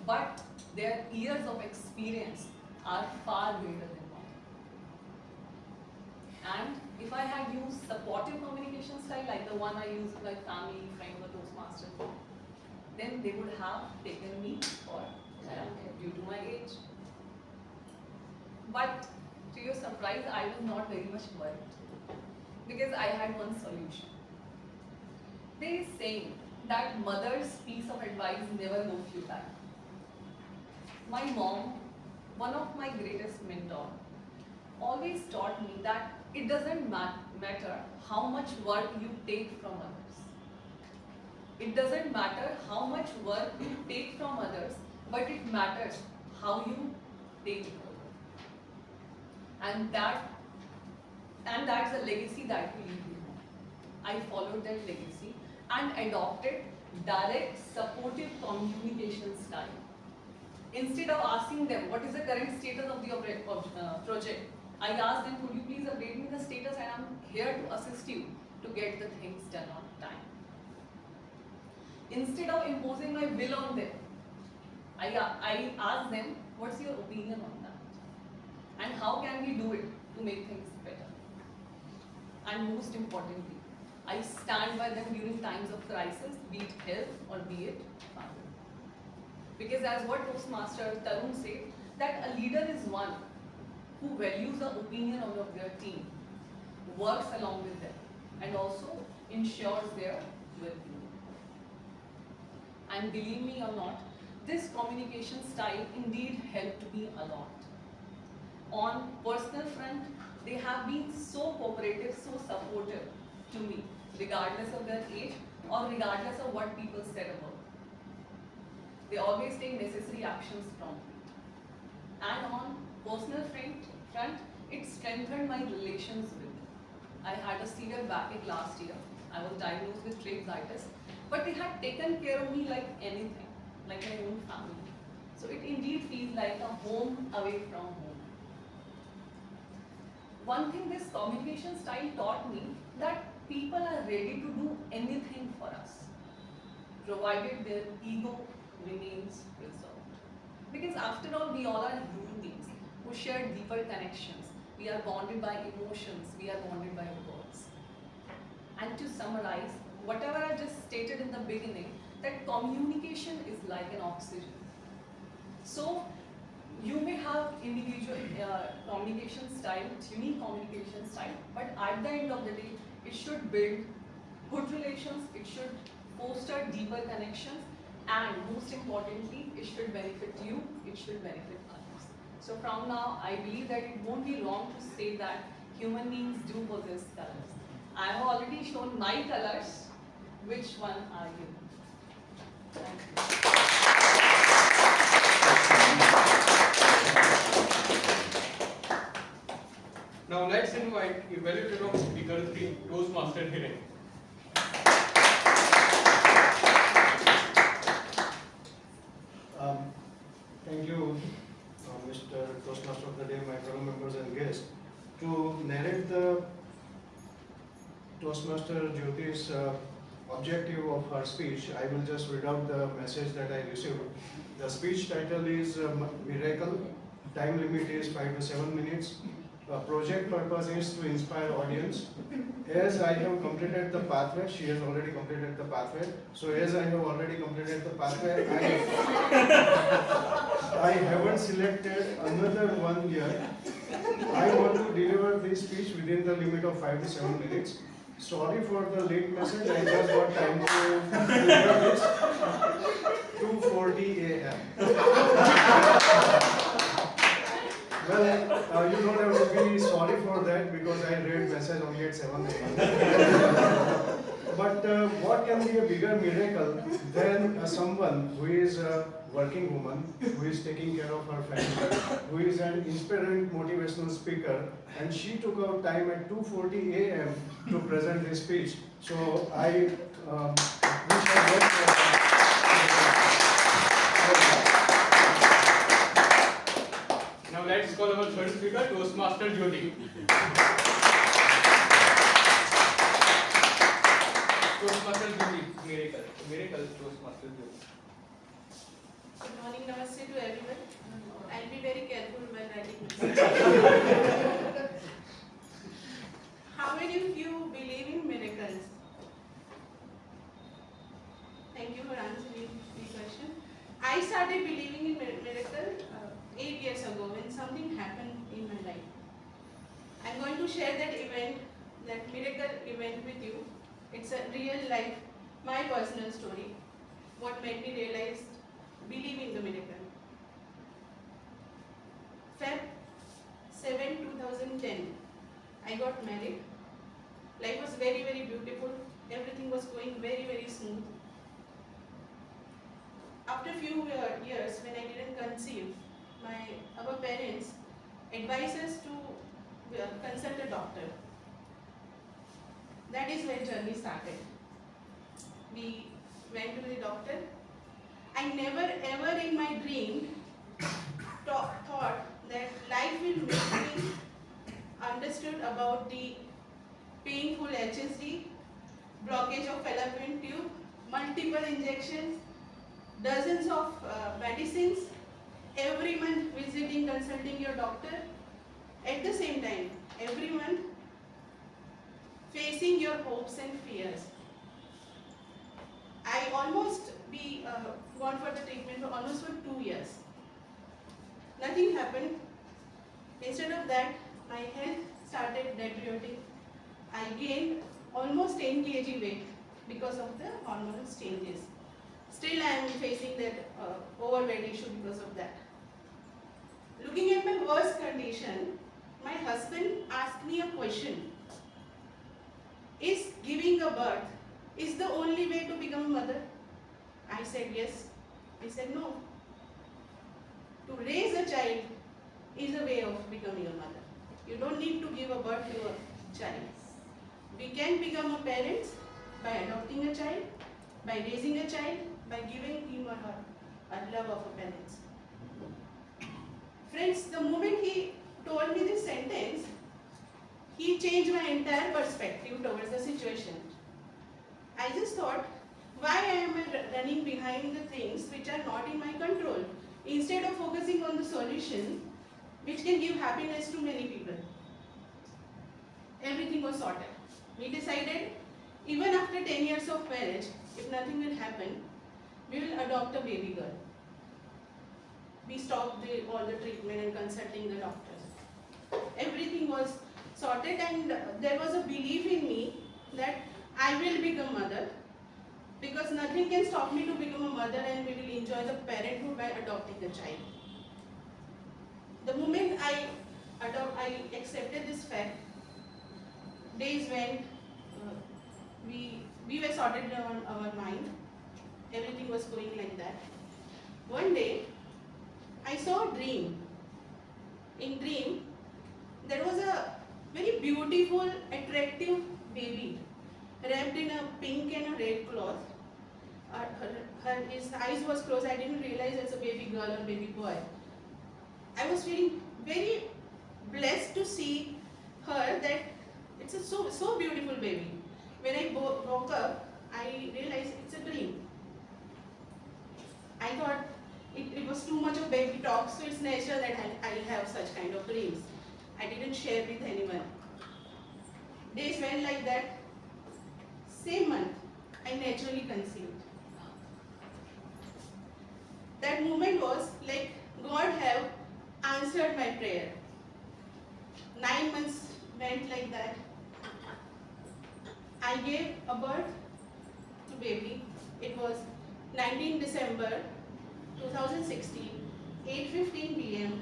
but their years of experience are far greater than mine. And if I had used supportive communication style like the one I use with my family, friends, or Toastmasters, then they would have taken me for granted due to my age. But to your surprise, I was not very much worried because I had one solution. There is saying that mother's piece of advice never go futile. My mom, one of my greatest mentors, always taught me that it doesn't matter how much work you take from others. It doesn't matter how much work you take from others, but it matters how you take it. And that's a legacy that we leave behind. I followed that legacy and adopted direct, supportive communication style. Instead of asking them what is the current status of the project, I asked them, could you please update me the status, and I'm here to assist you to get the things done on time. Instead of imposing my will on them, I asked them, what's your opinion on that? And how can we do it to make things better? And most importantly, I stand by them during times of crisis, be it health or be it family. Because as what Toastmaster Tarun said, that a leader is one who values the opinion of their team, works along with them, and also ensures their well-being. And believe me or not, this communication style indeed helped me a lot. On personal front, they have been so cooperative, so supportive to me, regardless of their age or regardless of what people said about me. They always take necessary actions promptly. And on personal front, it strengthened my relations with them. I had a severe backache last year. I was diagnosed with tracheotitis, but they had taken care of me like anything, like my own family. So it indeed feels like a home away from home. One thing this communication style taught me, that people are ready to do anything for us, provided their ego remains preserved. Because after all, we all are human beings who share deeper connections. We are bonded by emotions, we are bonded by words. And to summarize, whatever I just stated in the beginning, that communication is like an oxygen. So, you may have individual communication style, unique communication style, but at the end of the day, it should build good relations, it should foster deeper connections, and most importantly, it should benefit you, it should benefit others. So from now, I believe that it won't be wrong to say that human beings do possess colors. I have already shown my colors. Which one are you? Thank you. Now let's invite evaluator of Speaker 3, Toastmaster Hiren. Thank you, Mr. Toastmaster of the Day, my fellow members and guests. To narrate the Toastmaster Jyoti's objective of her speech, I will just read out the message that I received. The speech title is Miracle. Time limit is 5 to 7 minutes. Project purpose is to inspire audience. As I have completed the pathway, she has already completed the pathway. So as I have already completed the pathway, I haven't selected another one yet. I want to deliver this speech within the limit of 5 to 7 minutes. Sorry for the late message, I just got time to deliver this. 2:40 a.m. Well, you don't have to be sorry for that because I read message only at 7 a.m. But what can be a bigger miracle than someone who is a working woman, who is taking care of her family, who is an inspiring motivational speaker, and she took out time at 2:40 a.m. to present this speech. So I wish her well. Now let's let's call our third speaker, Toastmaster Jyoti. Toastmaster Jyoti, miracle Toastmaster Jyoti. Good morning, namaste to everyone. I'll be very careful when writing this. How many of you believe in miracles? Thank you for answering the question. I started believing in miracle 8 years ago when something happened in my life. I'm going to share that event, that miracle event with you. It's a real life, my personal story. What made me realize believing the miracle. Feb 7, 2010, I got married. Life was very, very beautiful. Everything was going very, very smooth. After a few years, when I didn't conceive, our parents advised us to consult a doctor. That is where journey started. We went to the doctor. I never ever in my dream thought that life will make me understood about the painful HSD, blockage of fallopian tube, multiple injections, dozens of medicines, every month visiting, consulting your doctor. At the same time, every month facing your hopes and fears. I almost gone for the treatment for almost 2 years. Nothing happened. Instead of that, my health started deteriorating. I gained almost 10 kg weight because of the hormonal changes. Still I am facing that overweight issue because of that. Looking at my worst condition, my husband asked me a question. Is giving a birth is the only way to become a mother? I said yes. He said no. To raise a child is a way of becoming a mother. You don't need to give a birth to a child. We can become a parent by adopting a child, by raising a child, by giving him or her a love of a parent. Friends, the moment he told me this sentence, he changed my entire perspective towards the situation. I just thought, why am I running behind the things which are not in my control, instead of focusing on the solution which can give happiness to many people. Everything was sorted. We decided, even after 10 years of marriage, if nothing will happen, we will adopt a baby girl. We stopped all the treatment and consulting the doctors. Everything was sorted, and there was a belief in me that I will become mother, because nothing can stop me to become a mother, and we will enjoy the parenthood by adopting a child. The moment I accepted this fact, days went, we were sorted on our mind. Everything was going like that. One day, I saw a dream. In dream, there was a very beautiful, attractive baby wrapped in a pink and a red cloth. His eyes was closed. I didn't realize it's a baby girl or baby boy. I was feeling very blessed to see her, that it's a so beautiful baby. When I woke up, I realized it's a dream. I thought it was too much of baby talk, so it's natural that I'll have such kind of dreams. I didn't share with anyone. Days went like that. Same month, I naturally conceived. That moment was like God have answered my prayer. 9 months went like that. I gave a birth to baby. It was 19 December 2016, 8:15 p.m.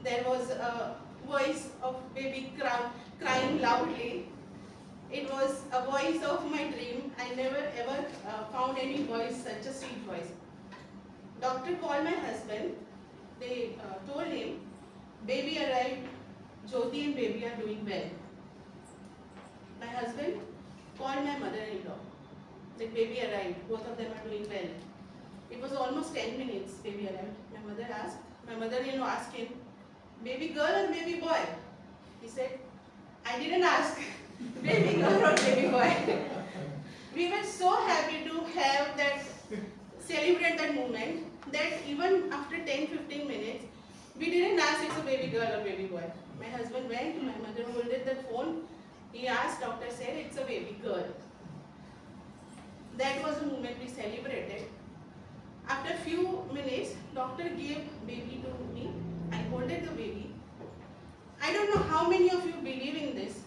There was a voice of baby crying loudly. It was a voice of my dream. I never ever found any voice, such a sweet voice. Doctor called my husband. They told him, baby arrived, Jyoti and baby are doing well. My husband called my mother-in-law. The baby arrived, both of them are doing well. It was almost 10 minutes, baby arrived. My mother-in-law asked him, baby girl or baby boy? He said, I didn't ask, baby girl or baby boy. We were so happy to have that, celebrate that moment, that even after 10-15 minutes, we didn't ask it's a baby girl or baby boy. My husband went, my mother holded the phone, he asked, doctor said it's a baby girl. That was the moment we celebrated. After a few minutes, doctor gave baby to me. I holded the baby. I don't know how many of you believe in this.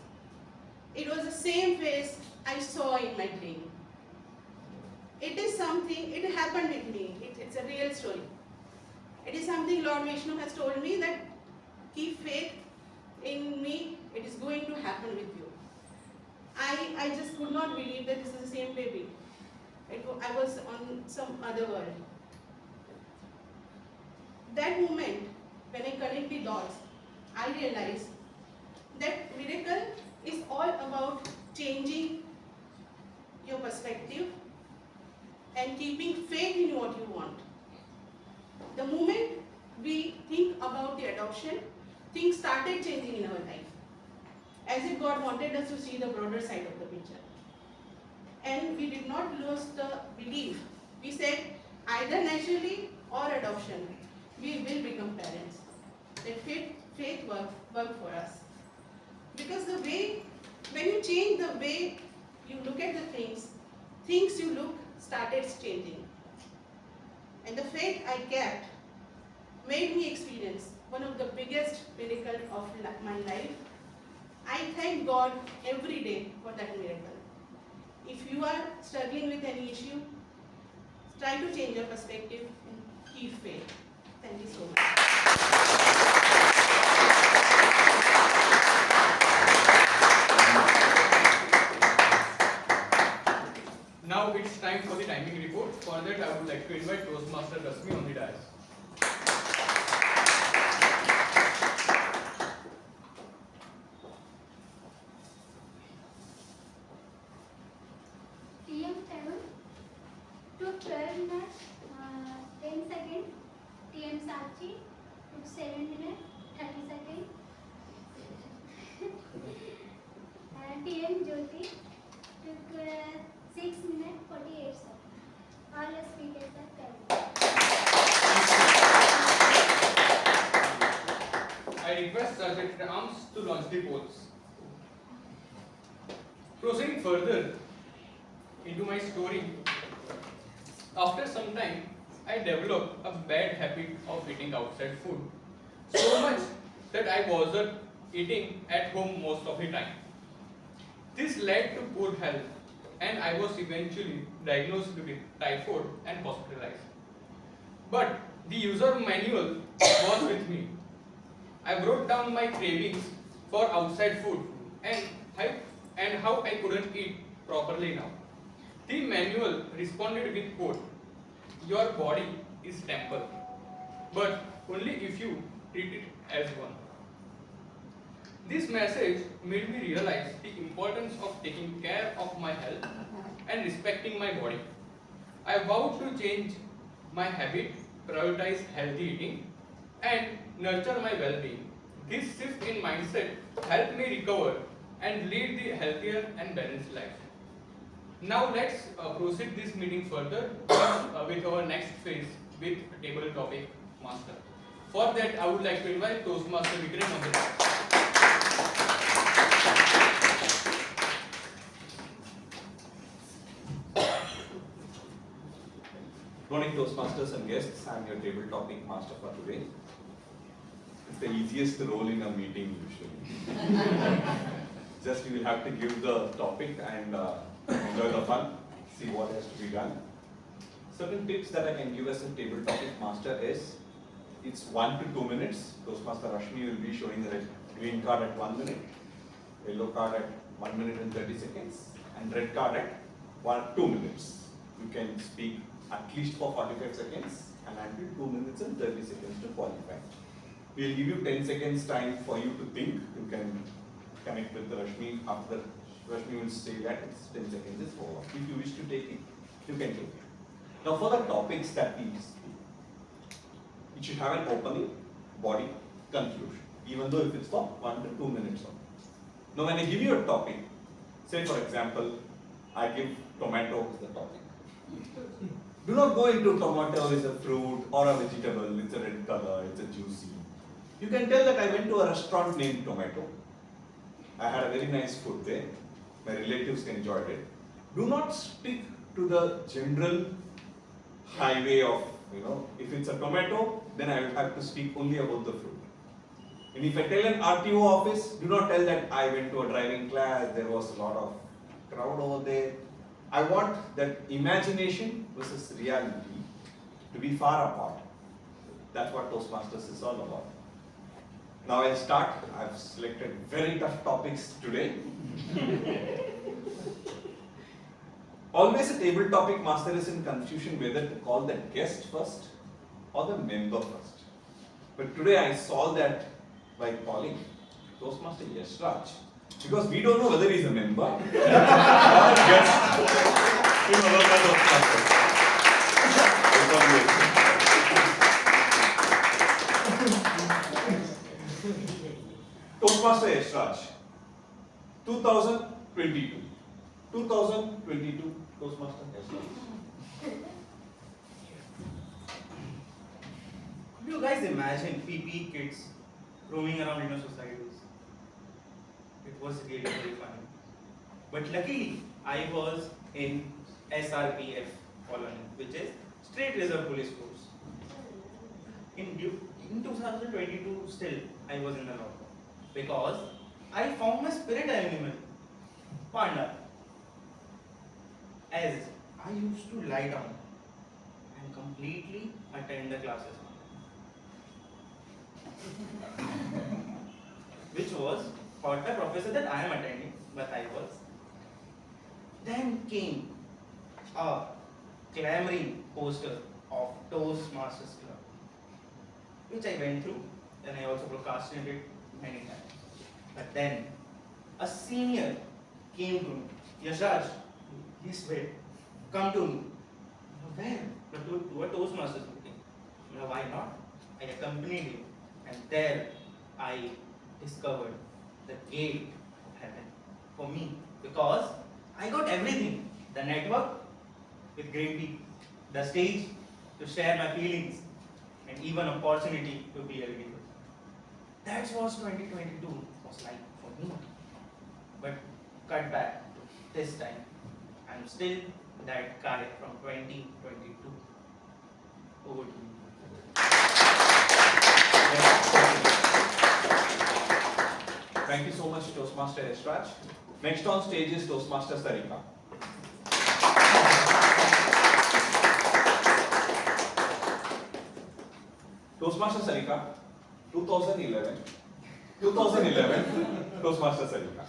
It was the same face I saw in my dream. It is something, it happened with me. It's a real story. It is something Lord Vishnu has told me that keep faith in me, it is going to happen with you. I just could not believe that this is the same baby. I was on some other world. That moment, when I connect the dots, I realized that miracle is all about changing your perspective and keeping faith in what you want. The moment we think about the adoption, things started changing in our life. As if God wanted us to see the broader side of the picture. And we did not lose the belief. We said either naturally or adoption, we will become parents. That faith worked for us. Because the way, when you change the way you look at the things you look started changing. And the faith I kept made me experience one of the biggest miracles of my life. I thank God every day for that miracle. If you are struggling with any issue, try to change your perspective and keep faith. Thank you so much. Now it's time for the timing report. For that, I would like to invite Toastmaster Rasmi on the dais. TM 7 took 12 minutes, 10 seconds. TM Sachi took 7 minutes, 30 seconds. TM Jyoti took 6 minutes, 48 seconds. All the speakers are correct. I request Sergeant Arms to launch the polls. Proceeding further into my story, after some time, I developed a bad habit of eating outside food. So much that I wasn't eating at home most of the time. This led to poor health, and I was eventually diagnosed with typhoid and hospitalized. But the user manual was with me. I wrote down my cravings for outside food and how I couldn't eat properly now. The manual responded with quote, "Your body is temple, but only if you treat it as one." This message made me realize the importance of taking care of my health and respecting my body. I vowed to change my habit, prioritize healthy eating, and nurture my well-being. This shift in mindset helped me recover and lead the healthier and balanced life. Now let's proceed this meeting further with our next phase with table topic master. For that, I would like to invite Toastmaster Vikram on the dais. Good morning, Toastmasters and guests. I'm your table topic master for today. It's the easiest role in a meeting usually. Just you will have to give the topic and enjoy the fun, see what has to be done. Certain tips that I can give as a table topic master is, it's 1 to 2 minutes. Toastmaster Rashmi will be showing the green card at 1 minute, yellow card at 1 minute and 30 seconds, and red card at 2 minutes. You can speak at least for 45 seconds and until 2 minutes and 30 seconds to qualify. We'll give you 10 seconds time for you to think. You can connect with Rashmi after Rashmi will say that it's 10 seconds is over. If you wish to take it, you can take it. Now for the topics that we speak, it should have an opening, body, conclusion, even though if it's for 1 to 2 minutes only. Now when I give you a topic, say for example, I give tomato as the topic. Do not go into tomato is a fruit or a vegetable, it's a red color, it's a juicy. You can tell that I went to a restaurant named Tomato. I had a very nice food there. My relatives enjoyed it. Do not stick to the general highway of, if it's a tomato, then I will have to speak only about the fruit. And if I tell an RTO office, do not tell that I went to a driving class, there was a lot of crowd over there. I want that imagination versus reality to be far apart. That's what Toastmasters is all about. Now I'll start. I've selected very tough topics today. Always a table topic master is in confusion whether to call the guest first or the member first. But today I solved that by calling Toastmaster Yashraj. Because we don't know whether he's a member or a guest in Vadodara Toastmasters. Toastmaster Yashraj, 2022. 2022 Toastmaster Yashraj. Could you guys imagine PP kids roaming around in our societies? It was really very funny. But luckily, I was in SRPF colony, which is State Reserve Police Force. In 2022, still, I was in the lockdown because I found my spirit animal, Panda. As I used to lie down and completely attend the classes. Which was taught by professor that I am attending, but I was. Then came a clamoring poster of Toastmasters Club, which I went through, and I also procrastinated it many times. But then a senior came to me, Yashraj, yes, wait, come to me. Where? To a Toastmasters meeting. Why not? I accompanied him, and there I discovered the gate of heaven for me, because I got everything: the network with great people, the stage to share my feelings, and even opportunity to be a leader. That was 2022 was like for me. But cut back to this time, I'm still that guy from 2022. Over to you. Thank you so much, Toastmaster Yashraj. Next on stage is Toastmaster Sarika. Toastmaster Sarika, 2011, Toastmaster Sarika.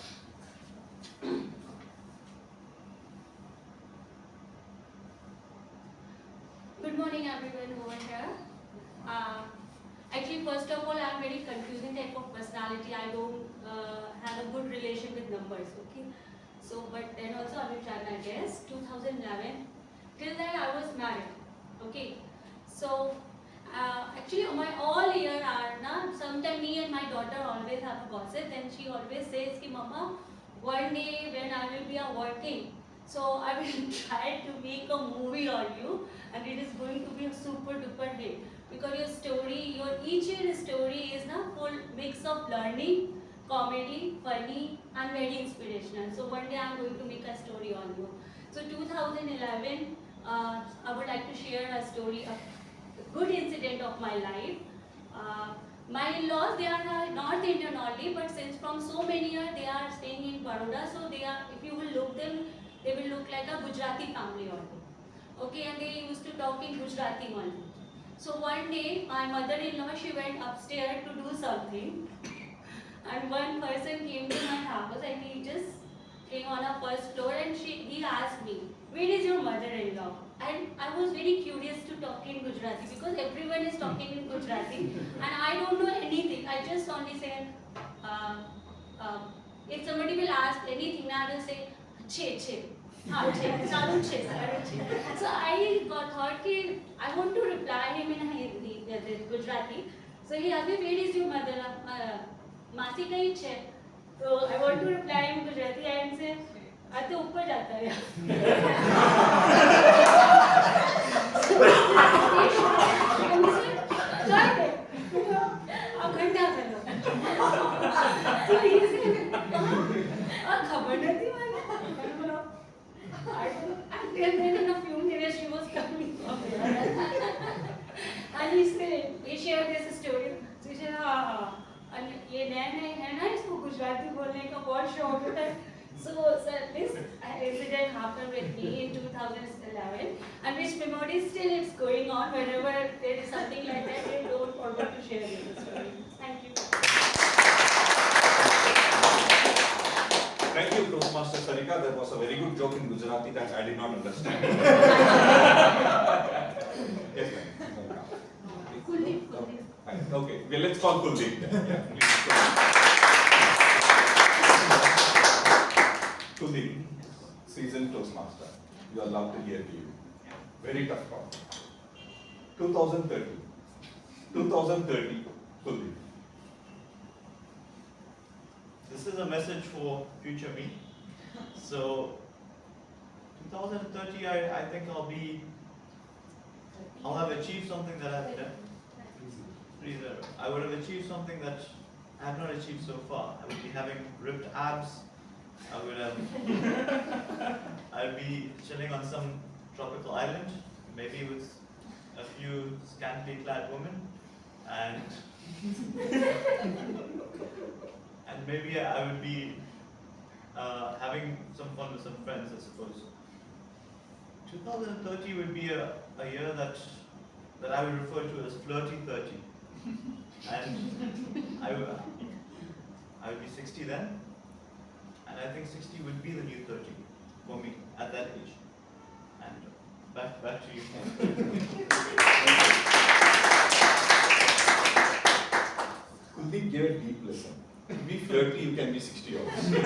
Good morning, everyone over here. Actually, first of all, I am very confusing type of personality. I don't have a good relation with numbers. Okay, so but then also I will try my best. 2011. Till then I was married. Okay, so actually my all year are na. Sometimes me and my daughter always have a gossip. Then she always says, "Ki Mama, one day when I will be working, so I will try to make a movie on you, and it is going to be a super duper hit because your story, your each year story is na full mix of learning, comedy, funny, and very inspirational. So one day I am going to make a story on you. So 2011, I would like to share a story, a good incident of my life. My in-laws, they are North Indian only, but since from so many years they are staying in Baroda, so they are, if you will look them, they will look like a Gujarati family only. Okay, and they used to talk in Gujarati only. So one day, my mother-in-law, she went upstairs to do something, and one person came to my house and he just came on our first floor and he asked me, "Where is your mother-in-law?" And I was very curious to talk in Gujarati because everyone is talking in Gujarati and I don't know anything. I just only said, if somebody will ask anything, I will say, "Che, che." So I thought I want to reply him in Gujarati. So he asked me, where is your mother? Masi kahin है? So I want to reply in Gujarati and say, आते ऊपर जाता है. And he said, try it. अब घंटा चलो. So he said, खबर नहीं थी मैंने. Until then in a few minutes she was coming. And he shared this story. So he said, हाँ. And ये नया है ना, इसको गुजराती बोलने का बहुत शौक है. So this incident happened with me in 2011, and which memory still is going on whenever there is something like that. I don't forget to share this story. Thank you. Thank you, Toastmaster Sarika. That was a very good joke in Gujarati that I did not understand. Yes, ma'am. Kuldeep. Okay, well, let's call Kuldeep then. Yeah, please. Kuldeep, seasoned Toastmaster. You are loved to hear to you. Very tough call. 2030. 2030, Kuldeep. This is a message for future me. So, 2030, I think I'll have achieved something that I've done. I would have achieved something that I have not achieved so far. I would be having ripped abs. I'll be chilling on some tropical island, maybe with a few scantily clad women, and maybe I would be having some fun with some friends, I suppose. 2030 would be a year that I would refer to as flirty 30. And I would be 60 then, and I think 60 would be the new 30 for me at that age. And back to you. Kuldeep gave a deep lesson. To be flirty, you can be 60 also. Yeah,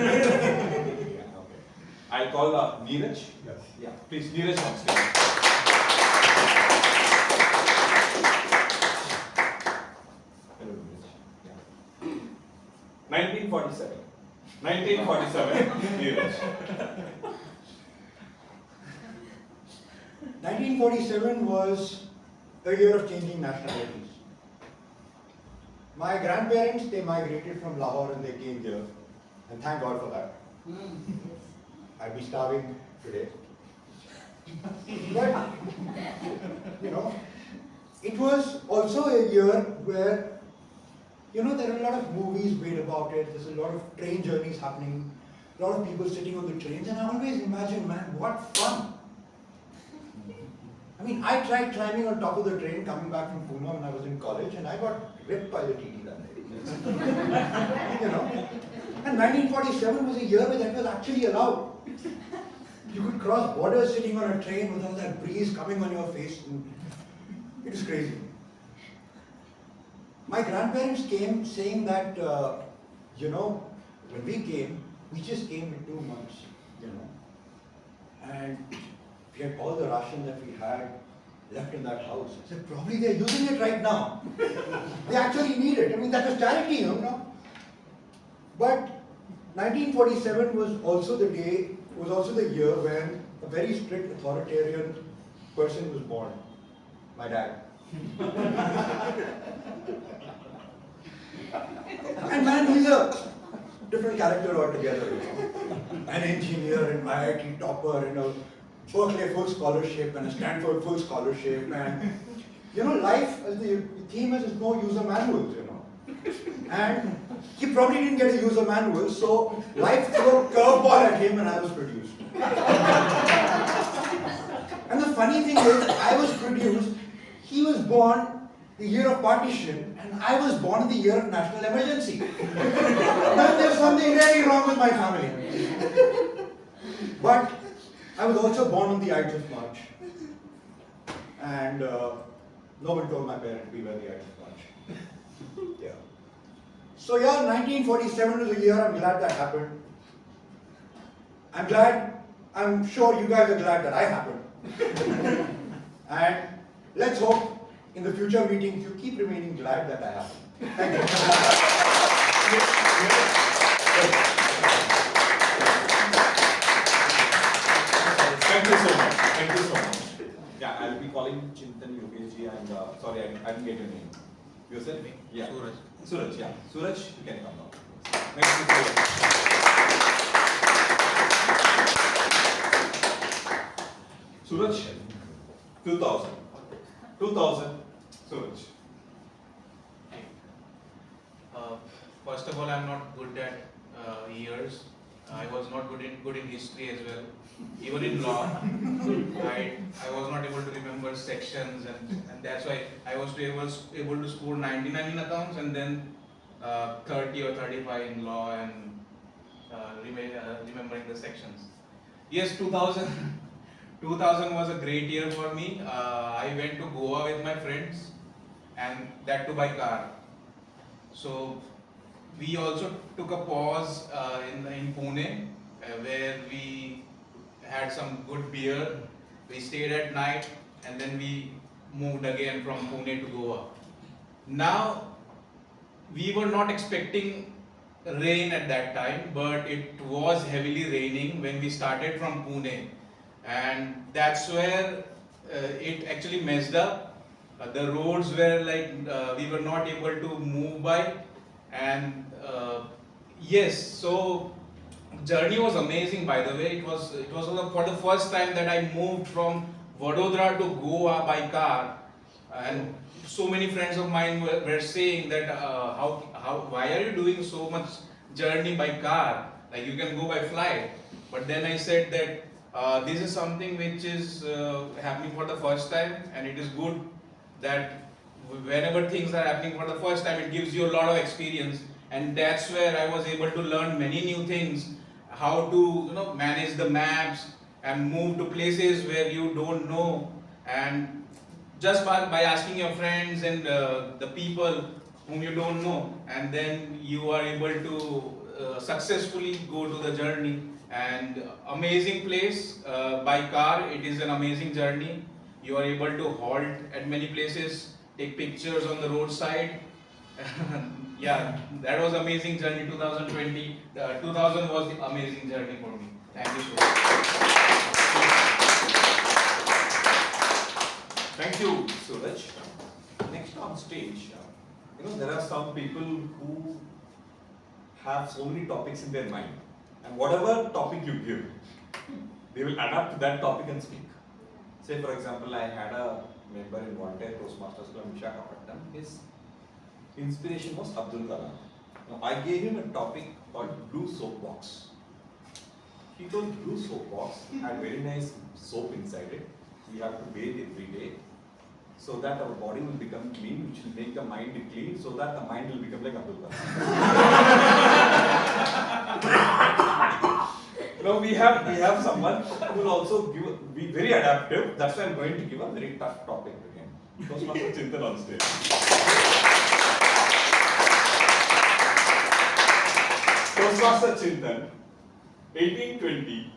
okay. I'll call Neeraj. Yes. Yeah, please, Neeraj on stage. Hello, Neeraj. Yeah. 1947. 1947, Neeraj. 1947 was a year of changing nationalities. My grandparents, they migrated from Lahore and they came here, and thank God for that. I'd be starving today. But, you know, it was also a year where, you know, there are a lot of movies made about it, there's a lot of train journeys happening, a lot of people sitting on the trains, and I always imagine, man, what fun! I mean, I tried climbing on top of the train coming back from Pune when I was in college, and I got ripped by the TT that day. You know? And 1947 was a year where that was actually allowed. You could cross borders sitting on a train with all that breeze coming on your face. And it is crazy. My grandparents came saying that, you know, when we came, we just came in 2 months, you know. And we had all the ration that we had left in that house. I said, probably they're using it right now. They actually need it. I mean, that was charity, you know. But 1947 was also the year when a very strict authoritarian person was born. My dad. And man, he's a different character altogether, you know. An engineer, an IIT topper, and a Berkeley full scholarship and a Stanford full scholarship, and you know, life, as the theme is no user manuals, you know. And he probably didn't get a user manual, so life threw a curveball at him and I was produced. And the funny thing is, I was produced, he was born the year of partition, and I was born in the year of national emergency. Now there's something really wrong with my family. But I was also born on the Ides of March, and no one told my parents we were the Ides of March. Yeah. So yeah, 1947 was a year. I'm glad that happened. I'm sure you guys are glad that I happened. And let's hope in the future meetings you keep remaining glad that I happened. Thank you. Thank you so much. Thank you so much. Yeah, I'll be calling Chintan Yogesh and sorry, I didn't get your name. Yourself? Yeah. Suraj. Suraj, yeah. Suraj, you can come now. Thank you, Suraj. Suraj, 2000. 2000, Suraj. First of all, I'm not good at years. I was not good in history as well. Even in law, I was not able to remember sections, and that's why I was able to score 99 in accounts and then 30 or 35 in law and remembering the sections. Yes, 2000 was a great year for me. I went to Goa with my friends, and that too by car. So we also took a pause in Pune, where we had some good beer. We stayed at night, and then we moved again from Pune to Goa. Now, we were not expecting rain at that time, but it was heavily raining when we started from Pune, and that's where it actually messed up. The roads were like we were not able to move by, and yes, so journey was amazing. By the way, it was for the first time that I moved from Vadodara to Goa by car, and so many friends of mine were saying that why are you doing so much journey by car? Like you can go by flight. But then I said that this is something which is happening for the first time, and it is good that whenever things are happening for the first time, it gives you a lot of experience, and that's where I was able to learn many new things, how to manage the maps and move to places where you don't know, and just by asking your friends and the people whom you don't know, and then you are able to successfully go to the journey. And amazing place by car. It is an amazing journey. You are able to halt at many places, take pictures on the roadside. Yeah, that was amazing journey. 2020, 2000 was the amazing journey for me. Thank you so much. Thank you, Suraj. Next on stage, there are some people who have so many topics in their mind, and whatever topic you give, they will adapt to that topic and speak. Say, for example, I had a member in Voltaire Toastmasters Club in Visakhapatnam. His inspiration was Abdul Kalam. Now, I gave him a topic called Blue Soapbox. He told Blue Soapbox had very nice soap inside it. We have to bathe every day, so that our body will become clean, which will make the mind clean, so that the mind will become like Abdul Kalam. Now we have someone who will also be very adaptive. That's why I'm going to give a very tough topic again. Toastmaster Chintan on stage. Toastmaster Chintan, 1820,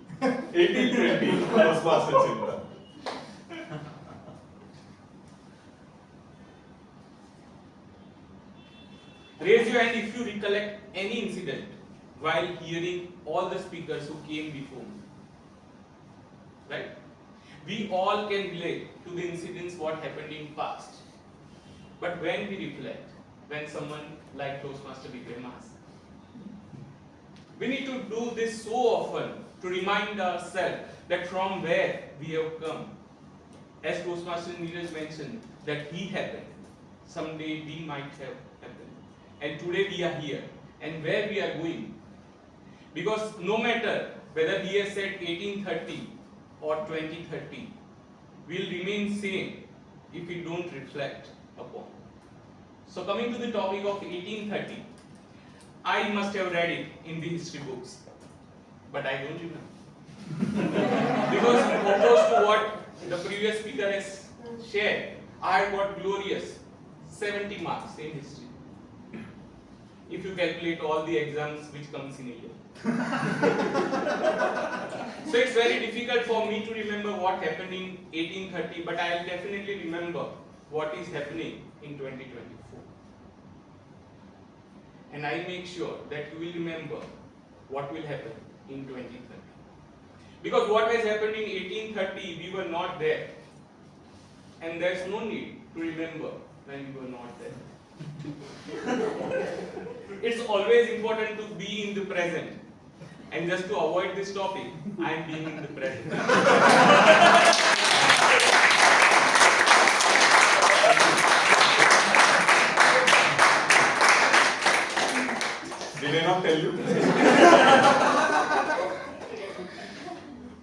Toastmaster Chintan. Raise your hand if you recollect any incident while hearing all the speakers who came before me. Right? We all can relate to the incidents what happened in past. But when we reflect, when someone like Toastmaster became us, we need to do this so often to remind ourselves that from where we have come. As Toastmaster Neeraj mentioned, that he happened. Someday we might have happened. And today we are here. And where we are going. Because no matter whether he has said 1830 or 2030, we'll remain same if we don't reflect upon. So coming to the topic of 1830, I must have read it in the history books, but I don't remember. Because opposed to what the previous speaker has shared, I got glorious 70 marks in history. If you calculate all the exams which comes in a year. So it's very difficult for me to remember what happened in 1830, but I'll definitely remember what is happening in 2024. And I make sure that you will remember what will happen in 2030. Because what has happened in 1830, we were not there. And there's no need to remember when we were not there. It's always important to be in the present. And just to avoid this topic, I am being in the present. Did I not tell you?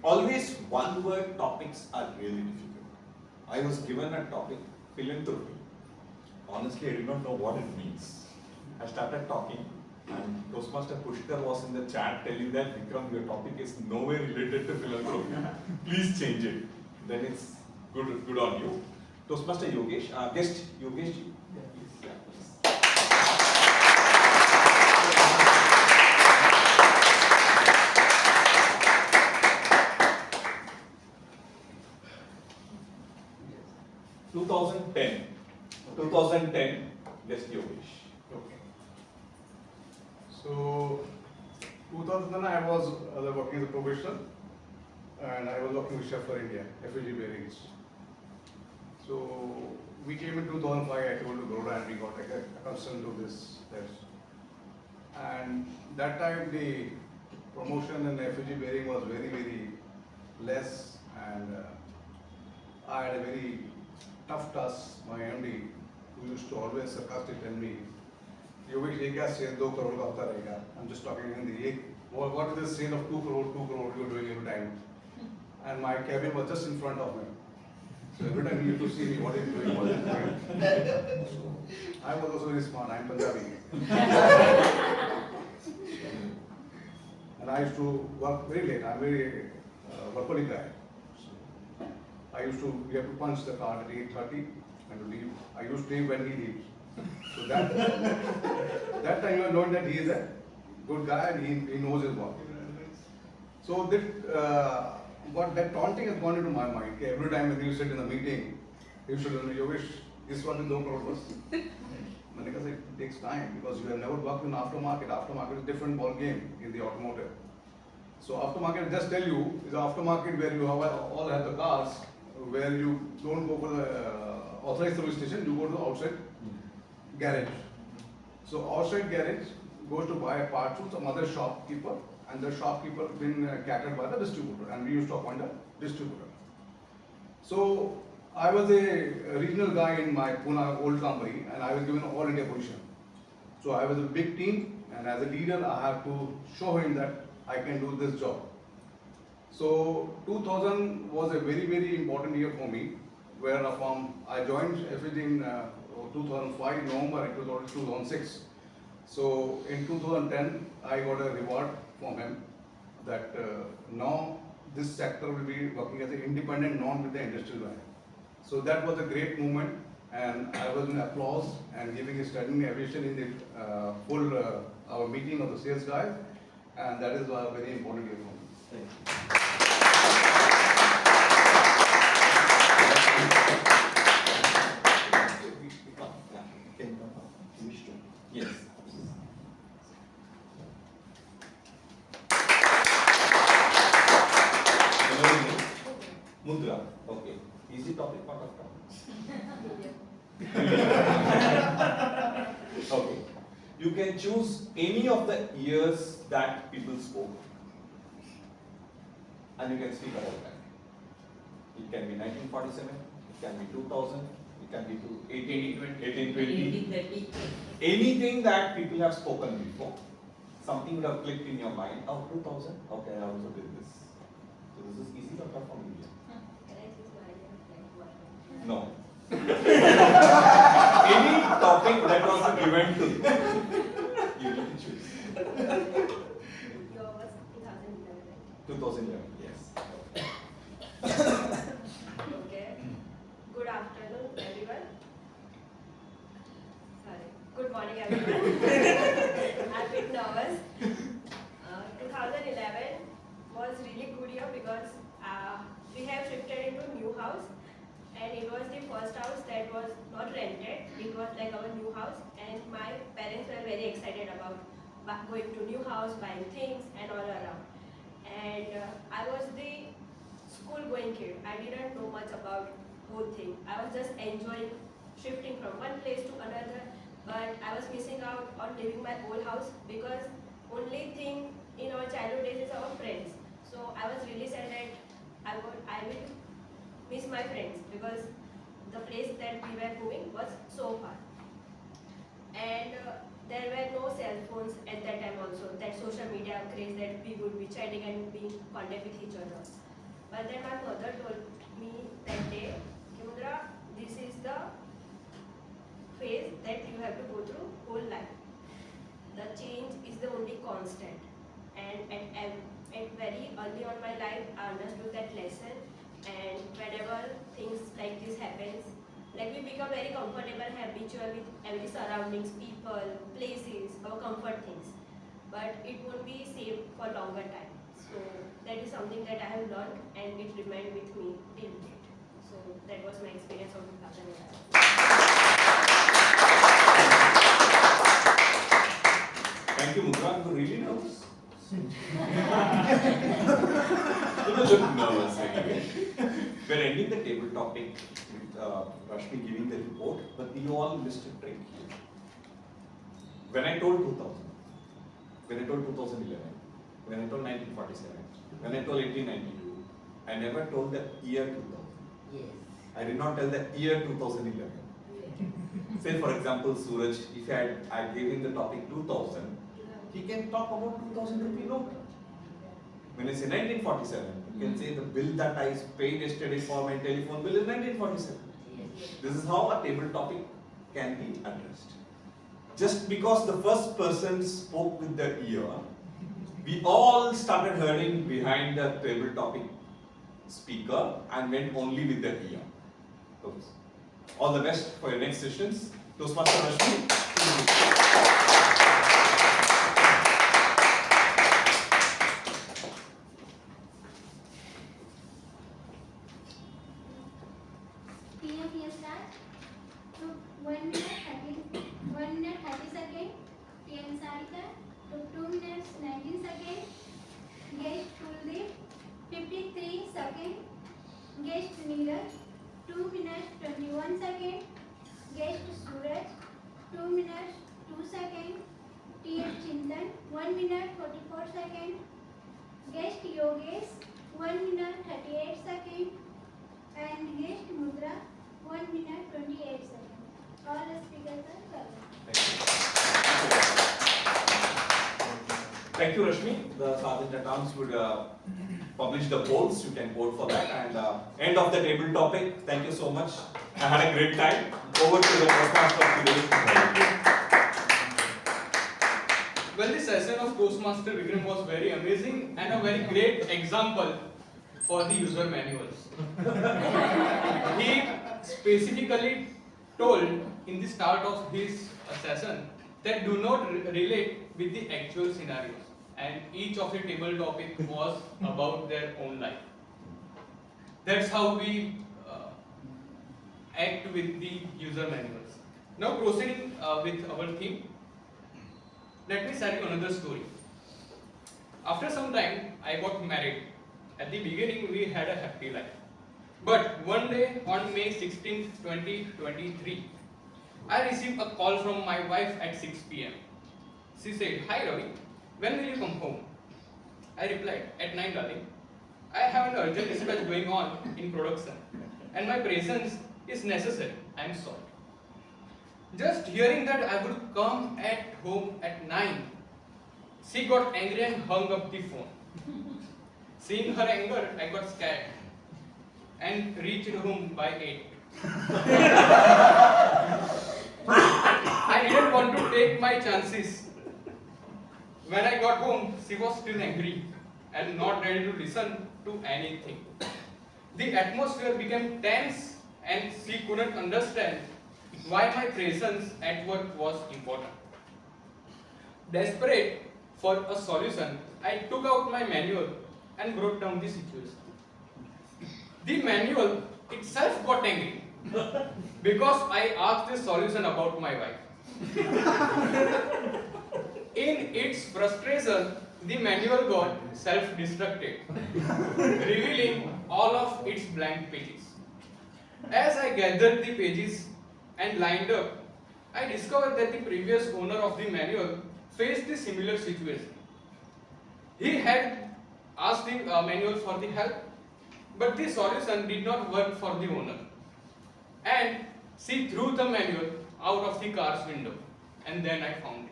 Always one word topics are really difficult. I was given a topic, philanthropy. Honestly, I did not know what it means. I started talking, and Toastmaster Pushkar was in the chat telling that Vikram, your topic is nowhere related to philanthropy. Please change it. Then it's good on you. Toastmaster Yogesh, guest Yogesh. Yeah, please. Yeah, please. 2010, guest Yogesh. Okay. So, 2010 I was working as a professional, and I was working with Chef for India, FAG Bearings. So, we came in 2005, I told to Baroda, and we got accustomed to this test. And that time the promotion in FAG Bearing was very, very less, and I had a very tough task. My MD, who used to always sarcastically tell me, Yogesh, ये क्या sale 2 crore का होता रहेगा? I'm just talking in Hindi. What is the sale of 2 crore you're doing every time? And my cabin was just in front of me. So every time he used to see me, what is he doing, what is he doing? So I was also very smart, I'm Punjabi. And I used to work very late, I'm very workaholic guy. We have to punch the card at 8:30 and to leave. I used to leave when he leaves. So that time I learned that he is a good guy and he knows his work. So that taunting has gone into my mind. Every time when you sit in a meeting, you should tell me, Yogesh, this one is no crore. Because it takes time because you have never worked in aftermarket. Aftermarket is a different ball game in the automotive. So aftermarket, just tell you, is aftermarket where you all have the cars, where you don't go for the authorized service station, you go to the outside garage. So outside garage goes to buy a part from some other shopkeeper, and the shopkeeper been catered by the distributor, and we used to appoint a distributor. So I was a regional guy in my Pune old company, and I was given an all India position. So I was a big team, and as a leader, I have to show him that I can do this job. So 2000 was a very, very important year for me, where I joined FAG in 2005, November, and 2006. So in 2010, I got a reward from him that now this sector will be working as an independent, non with the industrial line. So that was a great moment, and I was in applause and giving a standing ovation in the full our meeting of the sales guys, and that is a very important year for me. Thank you. Yes. Mudra. Okay. Easy topic, part of topic. Okay. You can choose any of the years that people spoke, and you can speak about that. It can be 1947, it can be 2000, it can be 1820. Anything that people have spoken before, something would have clicked in your mind. Oh, 2000? Okay, I also did this. So this is easy or tough for me? No. Any topic that was given to you, you need to choose. 2011, yes. Okay. Good afternoon, everyone. Sorry. Good morning, everyone. I'm a bit nervous. 2011 was really good year because we have shifted into new house and it was the first house that was not rented. It was like our new house, and my parents were very excited about going to new house, buying things and all around. And I was the school going kid. I didn't know much about whole thing. I was just enjoying shifting from one place to another, but I was missing out on leaving my old house because only thing in our childhood days is our friends. So I was really sad that I will miss my friends because the place that we were moving was so far. And there were no cell phones at that time also, that social media craze that we would be chatting and being in contact with each other. But then my mother told me that day, Mudra, this is the phase that you have to go through whole life. The change is the only constant. And at very early on my life, I understood that lesson. And whenever things like this happens, like we become very comfortable and habitual with every surroundings, people, places, our comfort things. But it won't be safe for longer time. So that is something that I have learned and it remained with me till date. So that was my experience of 2011. Thank you, Mudra. You're really nervous. You don't look nervous anyway. We're ending the table topic with Rashmi giving the report, but you all missed a trick here. When I told 2000, when I told 2011, when I told 1947, when I told 1892, I never told the year 2000. Yes. I did not tell the year 2011. Say for example, Suraj, if I gave him the topic 2000, he can talk about 2000 rupee note. When I say 1947, you can say the bill that I paid yesterday for my telephone bill is 1947. This is how a table topic can be addressed. Just because the first person spoke with the year, we all started herding behind the table topic speaker and went only with the year. All the best for your next sessions. Toastmaster Rashmi. TM start. To 1 minute 30 seconds. TM Sarika. To 2 minutes 19 seconds. Guest Kuldeep. 53 seconds. Guest Neeraj. 2 minutes 21 seconds. Guest Suraj. 2 minutes 2 seconds. TH Chintan. 1 minute 44 seconds. Guest Yogesh. 1 minute 38 seconds. And guest Mudra. 1 minute 28 seconds. All the speakers are covered. Thank you, Rashmi. The Sergeant at Arms would publish the polls. You can vote for that. And end of the table topic. Thank you so much. I had a great time. Over to the Toastmaster today. Well, the session of Toastmaster Vikram was very amazing and a very great example for the user manuals. He specifically told in the start of his session that do not relate with the actual scenarios, and each of the table topic was about their own life. That's how we act with the user manuals. Now proceeding with our theme, let me share you another story. After some time, I got married. At the beginning, we had a happy life. But one day, on May 16, 2023, I received a call from my wife at 6 p.m. She said, "Hi Ravi, when will you come home?" I replied, "At 9, darling. I have an urgent dispatch going on in production, and my presence is necessary. I am sorry." Just hearing that I would come at home at 9, she got angry and hung up the phone. Seeing her anger, I got scared and reached home by 8. I didn't want to take my chances. When I got home, she was still angry and not ready to listen to anything. The atmosphere became tense and she couldn't understand why my presence at work was important. Desperate for a solution, I took out my manual and wrote down the situation. The manual itself got angry because I asked the solution about my wife. In its frustration, the manual got self-destructed, revealing all of its blank pages. As I gathered the pages and lined up, I discovered that the previous owner of the manual faced a similar situation. He had asked the manual for the help, but the solution did not work for the owner. And she threw the manual out of the car's window, and then I found it.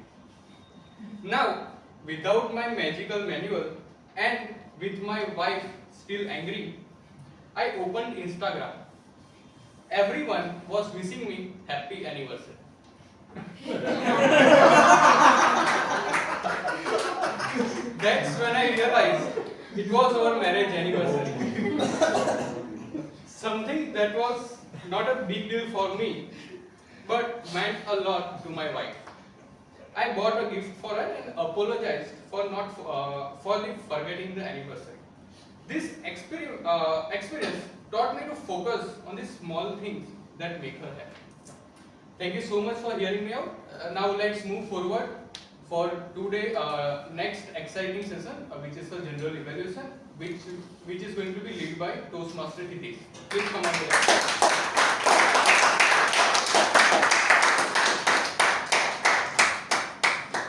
Now, without my magical manual and with my wife still angry, I opened Instagram. Everyone was wishing me happy anniversary. That's when I realized it was our marriage anniversary. Something that was not a big deal for me, but meant a lot to my wife. I bought a gift for her and apologized for not for the forgetting the anniversary. This experience taught me to focus on the small things that make her happy. Thank you so much for hearing me out. Now let's move forward for today next exciting session, which is a general evaluation, which is going to be led by Toastmaster Hitesh. Please come on here.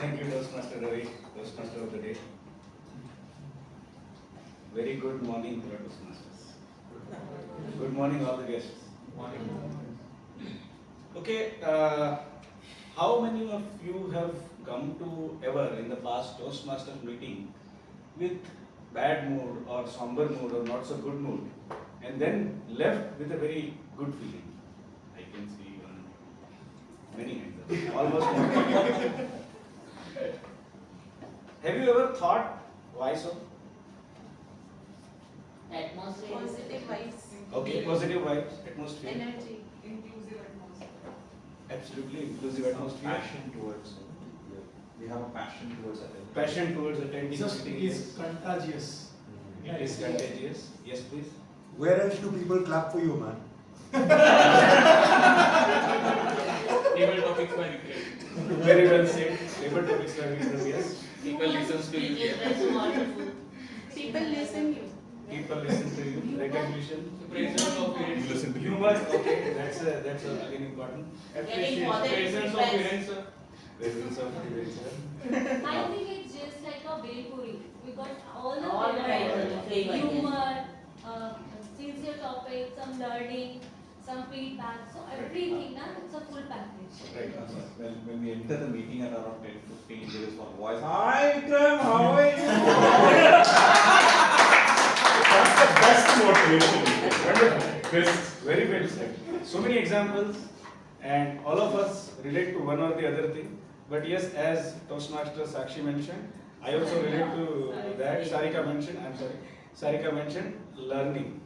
Thank you, Toastmaster Ravi, Toastmaster of the day. Very good morning, Toastmasters. Good morning, all the guests. Okay, how many of you have come to ever in the past Toastmaster meeting with bad mood or somber mood or not so good mood and then left with a very good feeling? I can see many hands, almost everyone. Have you ever thought why so? Atmosphere. Positive vibes. Okay, positive vibes, atmosphere. Energy. Inclusive atmosphere. Absolutely inclusive atmosphere. Passion towards, we have a passion towards attending. Passion towards attending. Just it is contagious. It is contagious. Yes, please. Where else do people clap for you, man? Table topics by Vikram. Very well said. Table topics by Vikram, yes. People listens to you. People listen you. People listen to you. Recognition. Presence of parents. Listen to you. Humor. Okay, that's again important. Getting Presence of parents. Presence of parents. I think it's just like a Belpuri. We got all the All flavor, flavor, yes. humor, sincere topic, some learning, some feedback. So everything, na, it's a full package. Right. When we enter the meeting at around 10:15, there is one voice. Hi, Vikram, how are you? That's the best motivation. Wonderful. Very well said. So many examples, and all of us relate to one or the other thing. But yes, as Toastmaster Sakshi mentioned, I also relate to that. Sarika mentioned learning.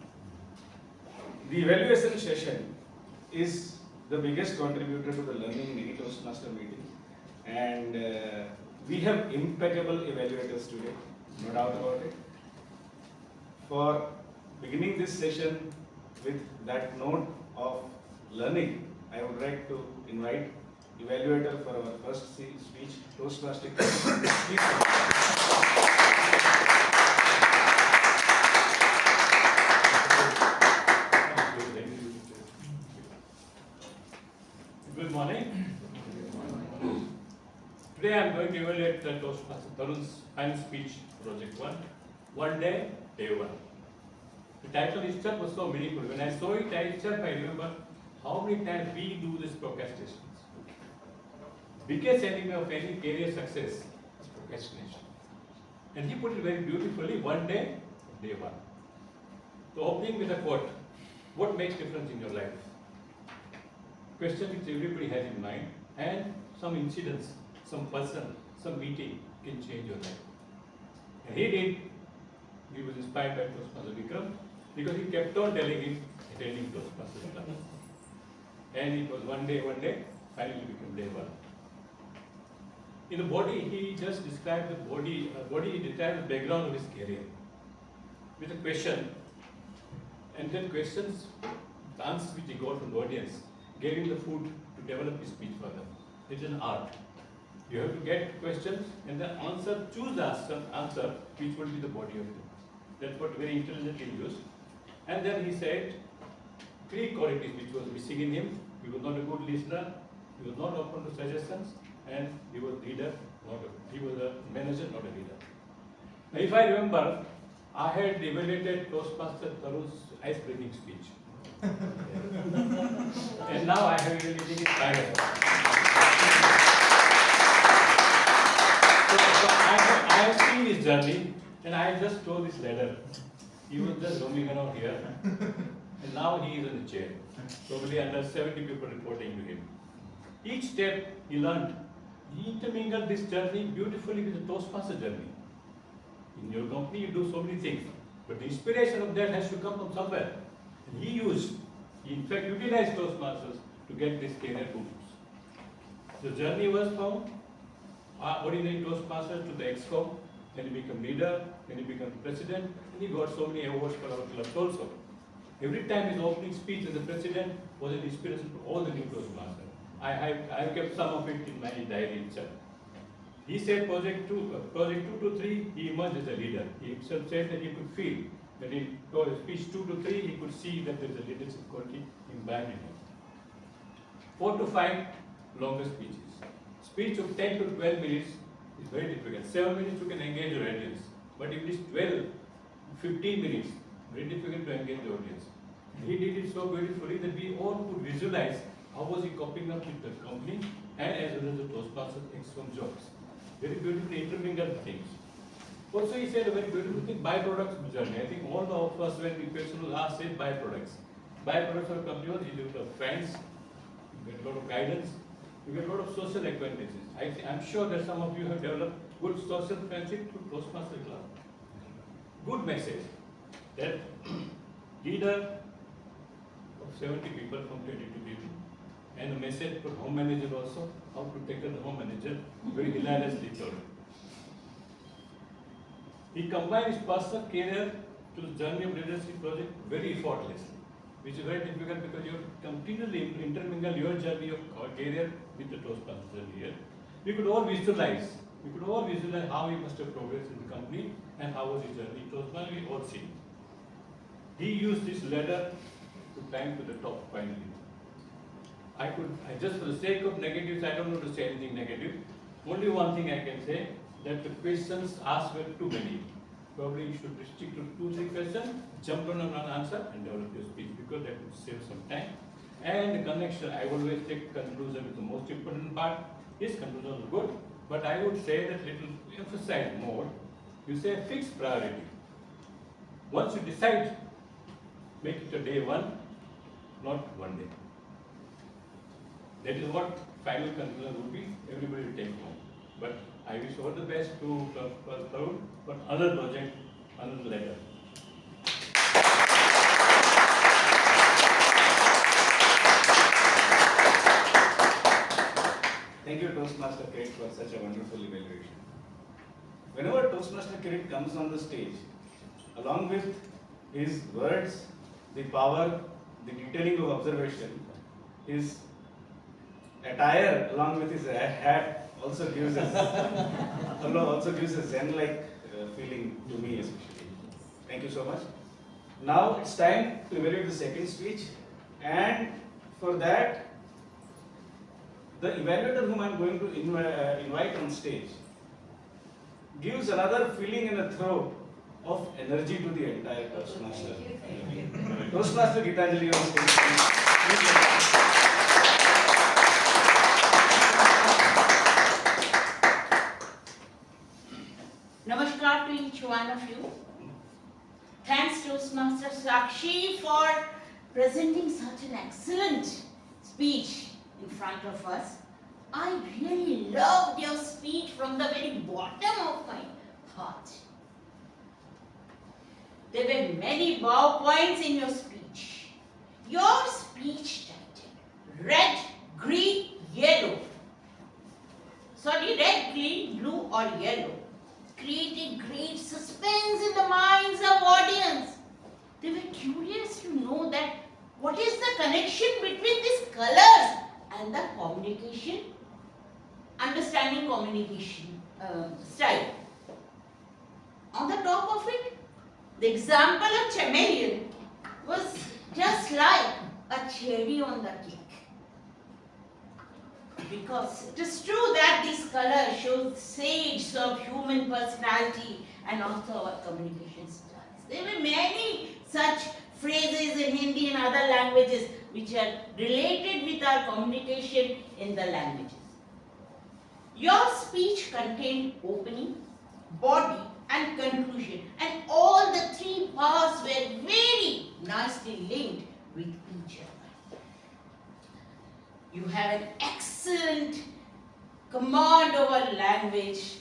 The evaluation session is the biggest contributor to the learning in any Toastmaster meeting, and we have impeccable evaluators today, no doubt about it. For beginning this session with that note of learning, I would like to invite evaluator for our first speech, Toastmaster. Good morning. Today I am going to evaluate the Toastmaster Tarun's final speech, Project 1. One day, day one. The title itself was so meaningful. When I saw it, I remember how many times we do this procrastinations. Biggest enemy of any career success is procrastination. And he put it very beautifully, one day, day one. So opening with a quote, what makes difference in your life? Question which everybody has in mind, and some incidents, some person, some meeting can change your life. And he did. He was inspired by Toastmaster Vikram because he kept on telling him, attending Toastmasters class. And it was one day, finally became day one. In the body, he just described the body, he described the background of his career with a question. And then questions the answers which he got from the audience gave him the food to develop his speech further. It's an art. You have to get questions and then choose the answer which would be the body of it. That's what very intelligently used. And then he said 3 qualities which was missing in him. He was not a good listener, he was not open to suggestions, and he was leader, he was a manager, not a leader. Now, if I remember, I had evaluated Toastmaster Tarun's ice-breaking speech. And now I have evaluated his private. So I have seen his journey, and I just told this letter. He was just roaming around here, and now he is in the chair. Probably under 70 people reporting to him. Each step he learned, he intermingled this journey beautifully with the Toastmaster journey. In your company, you do so many things, but the inspiration of that has to come from somewhere. And he in fact, utilized Toastmasters to get this career boost. The journey was from ordinary Toastmaster to the ExCom, then he became leader, then he became president, and he got so many awards for our clubs also. Every time his opening speech as the president was an inspiration to all the new Toastmasters. I have kept some of it in my diary itself. He said project 2 to 3, he emerged as a leader. He himself said that he could feel that in speech 2 to 3, he could see that there is a leadership quality imbibed in him. 4 to 5, longer speeches. Speech of 10 to 12 minutes is very difficult. 7 minutes you can engage your audience, but if it is 12, 15 minutes, very difficult to engage the audience. He did it so beautifully that we all could visualize how was he coping up with the company and as well as the Toastmasters ExCom jobs. Very beautifully intermingled things. Also, he said a very beautiful thing, byproducts journey. I think all of us, when the question was asked, said byproducts. Byproducts of a company was you get friends, you get a lot of guidance, you get a lot of social acquaintances. I'm sure that some of you have developed good social friendship through Toastmaster Club. Good message that leader of 70 people from 22 people, and a message for home manager also, how to take care of the home manager, very hilariously told. He combined his personal career to the journey of leadership project very effortlessly, which is very difficult because you have to continually intermingle your journey of career with the Toastmasters journey here. We could all visualize how he must have progressed in the company and how was his journey in Toastmasters, we all see. He used this ladder to climb to the top finally. I just for the sake of negatives, I don't want to say anything negative. Only one thing I can say, that the questions asked were too many. Probably you should restrict to 2-3 questions, jump on an answer and develop your speech because that would save some time. And the connection, I always take conclusion with the most important part. His conclusion was good, but I would say that little emphasize more. You say fixed priority. Once you decide, make it a day 1, not 1 day. That is what final conclusion would be, everybody will take home. But I wish all the best to Tarun for another project, another letter. Thank you, Toastmaster Kirit, for such a wonderful evaluation. Whenever Toastmaster Kirit comes on the stage, along with his words, the power, the detailing of observation, his attire along with his hat also gives us a zen-like feeling to me especially. Thank you so much. Now it's time to evaluate the second speech, and for that, the evaluator whom I am going to invite on stage gives another feeling and a throw of energy to the entire Toastmaster. Toastmaster Gitanjali on stage. Namaskar to each one of you. Thanks Toastmaster Sakshi for presenting such an excellent speech in front of us. I really loved your speech from the very bottom of my heart. There were many wow points in your speech. Your speech title, red, green, yellow. Sorry, red, green, blue or yellow, created great suspense in the minds of audience. They were curious to know that what is the connection between these colors and the communication, understanding communication style. On the top of it, the example of chameleon was just like a cherry on the cake. Because it is true that these colors show shades of human personality and also our communication styles. There were many such phrases in Hindi and other languages which are related with our communication in the languages. Your speech contained opening, body and conclusion, and all the three parts were very nicely linked with each other. You have an excellent command over language,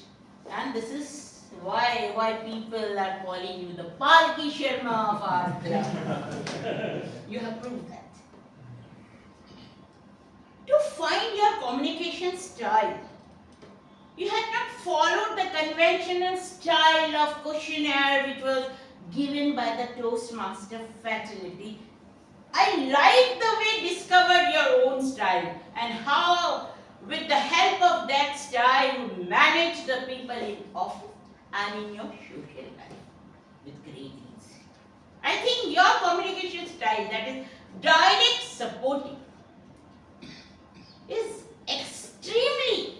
and this is why people are calling you the Palki Sharma of our club. You have proved that. To find your communication style, you had not followed the conventional style of questionnaire which was given by the Toastmaster fraternity. I like the way you discovered your own style and how with the help of that style you manage the people in office and in your social life with great ease. I think your communication style, that is direct supporting, is extremely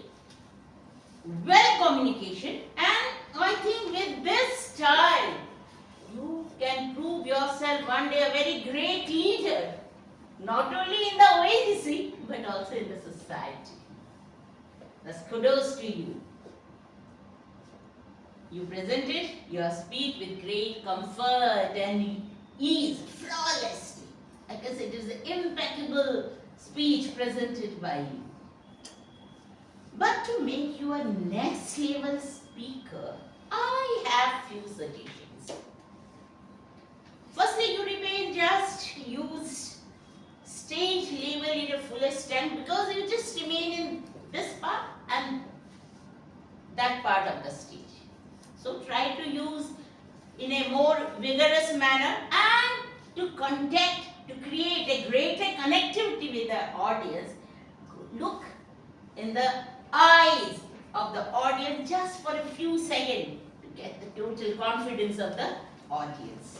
well communication, and I think with this style you can prove yourself one day a very great leader, not only in the OAGC but also in the society. Thus, kudos to you. You presented your speech with great comfort and ease, flawlessly. I guess it is an impeccable speech presented by you. But to make you a next level speaker, I have few suggestions. Firstly, you remain just use stage level in a full extent because you just remain in this part and that part of the stage. So try to use in a more vigorous manner and to contact, to create a greater connectivity with the audience. Look in the eyes of the audience just for a few seconds to get the total confidence of the audience.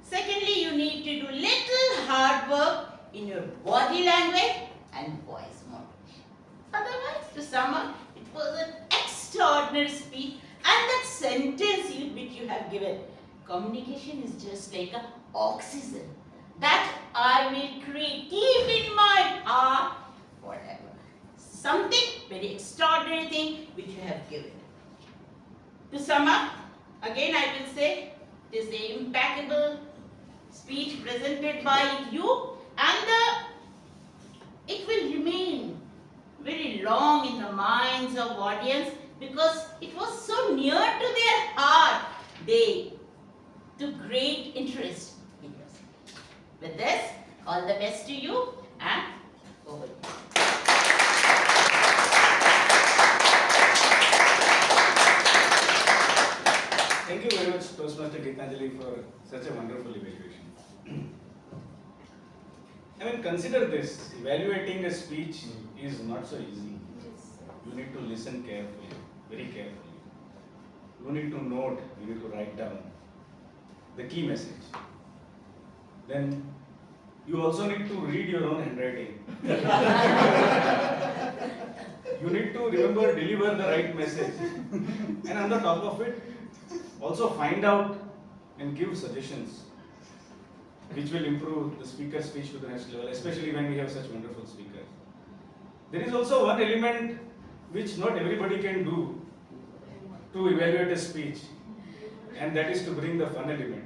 Secondly, you need to do little hard work in your body language and voice modulation. Otherwise, to sum up, it was an extraordinary speech, and that sentence which you have given, communication is just like an oxygen that I will create deep in my heart forever. Something very extraordinary thing which you have given. To sum up, again I will say, it is an impeccable speech presented by you, and it will remain very long in the minds of audience because it was so near to their heart. They took great interest in your speech. With this, all the best to you and over to you. Thank you very much, Toastmaster Geetanjali, for such a wonderful evaluation. I mean, consider this, evaluating a speech is not so easy. You need to listen carefully, very carefully. You need to note, you need to write down the key message. Then you also need to read your own handwriting. You need to remember, deliver the right message. And on the top of it, also find out and give suggestions which will improve the speaker's speech to the next level, especially when we have such wonderful speakers. There is also one element which not everybody can do to evaluate a speech, and that is to bring the fun element.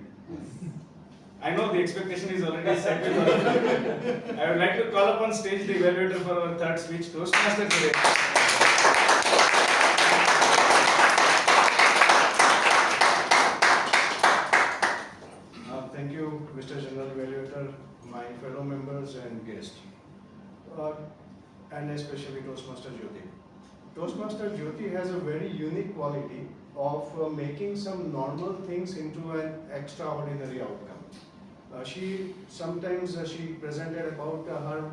I know the expectation is already set with all of you. I would like to call upon stage the evaluator for our third speech, Toastmaster today. Thank you, Mr. General Evaluator, my fellow members and guests, and especially Toastmaster Jyoti. Toastmaster Jyoti has a very unique quality of making some normal things into an extraordinary outcome. She sometimes she presented about her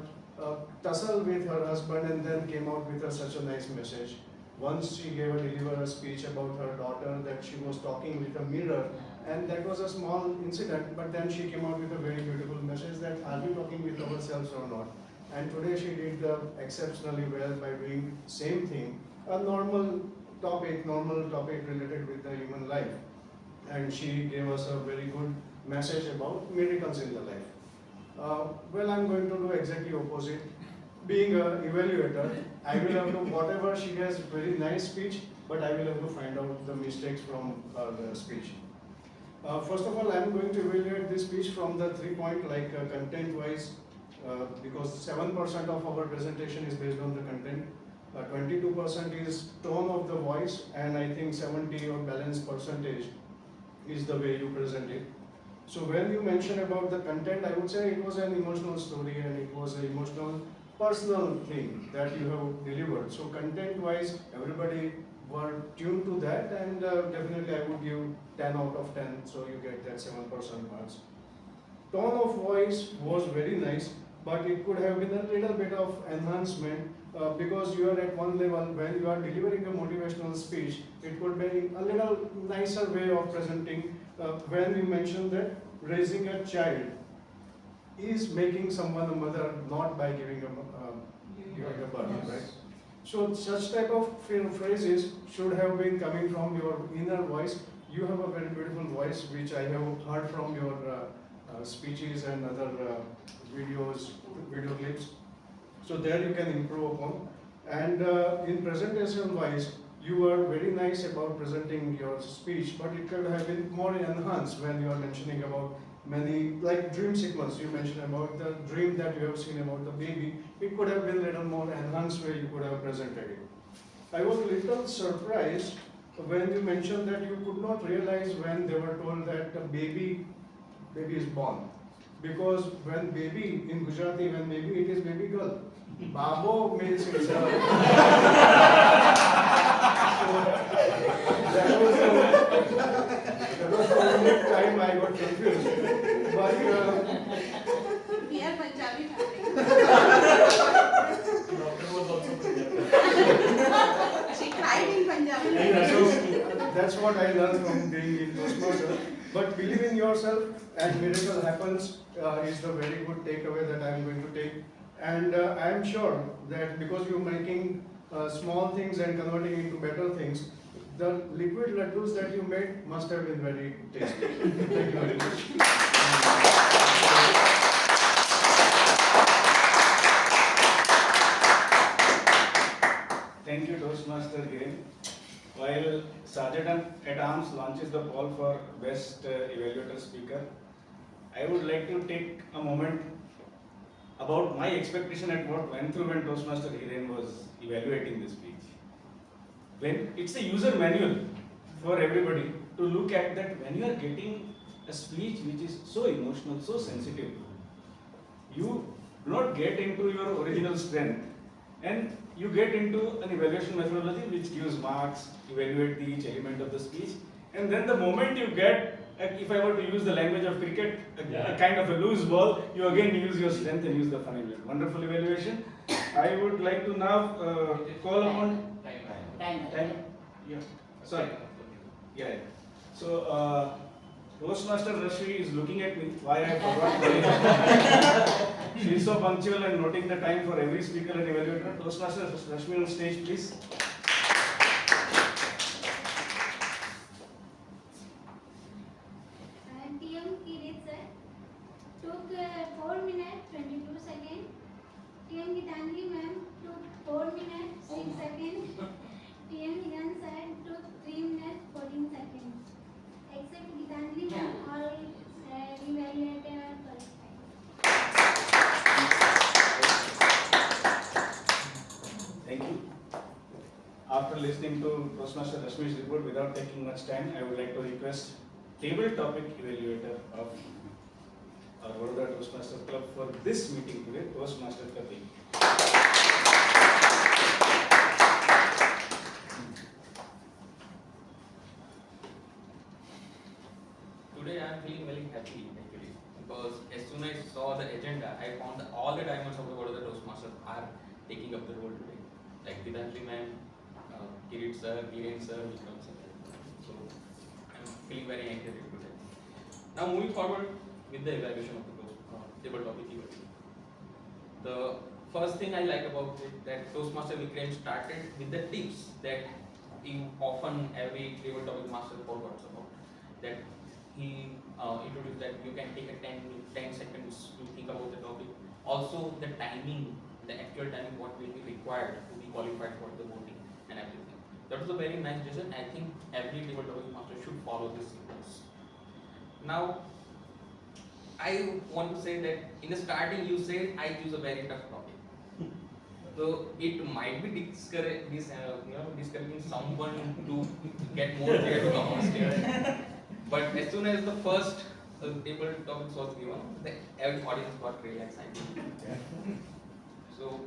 tussle with her husband and then came out with such a nice message. Once she delivered a speech about her daughter that she was talking with a mirror, and that was a small incident, but then she came out with a very beautiful message that are we talking with ourselves or not? And today she did exceptionally well by doing same thing, a normal topic related with the human life. And she gave us a very good message about miracles in the life. Well, I'm going to do exactly opposite. Being an evaluator, I will have to, whatever she has very nice speech, but I will have to find out the mistakes from her speech. First of all, I'm going to evaluate this speech from the 3 point, like content-wise, because 7% of our presentation is based on the content, 22% is tone of the voice, and I think 70 or balance percentage is the way you present it. So when you mention about the content, I would say it was an emotional story and it was an emotional personal thing that you have delivered. So content-wise, everybody were tuned to that, and definitely I would give 10 out of 10, so you get that 7% marks. Tone of voice was very nice, but it could have been a little bit of enhancement because you are at one level. When you are delivering a motivational speech, it could be a little nicer way of presenting. When you mention that raising a child is making someone a mother, not by giving a birth, right? So such type of phrases should have been coming from your inner voice. You have a very beautiful voice, which I have heard from your speeches and other video clips. So there you can improve upon. And in presentation wise, you were very nice about presenting your speech, but it could have been more enhanced when you are mentioning about many, like dream sequence, you mentioned about the dream that you have seen about the baby. It could have been a little more enhanced way you could have presented it. I was a little surprised when you mentioned that you could not realize when they were told that the baby is born. Because when baby, in Gujarati, when baby, it is baby girl. Babo means it's a... That was the only time I got confused. But We are Punjabi family. Doctor was also She cried in Punjabi. That's what I learned from being in Toastmaster. But believe in yourself, and miracle happens is the very good takeaway that I am going to take. And I am sure that because you're making small things and converting into better things, the liquid laddus that you made must have been very tasty. Thank you very much. Thank you, Toastmaster Hiren. While Sergeant at Arms launches the call for Best Evaluator Speaker, I would like to take a moment about my expectation at what went through when Toastmaster Hiren was evaluating this speech. When it's a user manual for everybody to look at that when you are getting a speech which is so emotional, so sensitive, you do not get into your original strength and you get into an evaluation methodology which gives marks, evaluate each element of the speech, and then the moment you get, if I were to use the language of cricket, a kind of a loose ball, you again use your strength and use the fun element. Wonderful evaluation. I would like to now call upon... Time? Yeah. Sorry. Yeah. So, Toastmaster Rashmi is looking at me, why I forgot calling her. She is so punctual and noting the time for every speaker and evaluator. Toastmaster Rashmi on stage, please. TM Kirit sir took 4 minutes 22 seconds. TM Gitanjali ma'am took 4 minutes 6 seconds. TM Hiran sir took 3 minutes 14 seconds. Except Gitanjali ma'am, all evaluated are first time. Thank you. After listening to Toastmaster Rashmi's report, without taking much time, I would like to request table topic evaluator of our Vadodara Toastmaster Club for this meeting today, Toastmaster Club. Today I am feeling very happy actually because as soon as I saw the agenda, I found that all the diamonds of the world of the Toastmasters are taking up the role today. Like Vidantri ma'am, Kirit sir, Kiren sir, Vikram sir. So I'm feeling very encouraged today. Now moving forward with the evaluation of the table topic event. The first thing I like about it that Toastmaster Vikram started with the tips that often every table topic master forgets about. That he introduced that you can take a 10 seconds to think about the topic. Also the timing, the actual timing what will be required to be qualified for the voting and everything. That was a very nice decision. I think every table topic master should follow this sequence. Now, I want to say that in the starting you said I choose a very tough topic. So it might be discouraging someone to get more clear to come on stage. But as soon as the first table topics was given, the every audience got really excited. So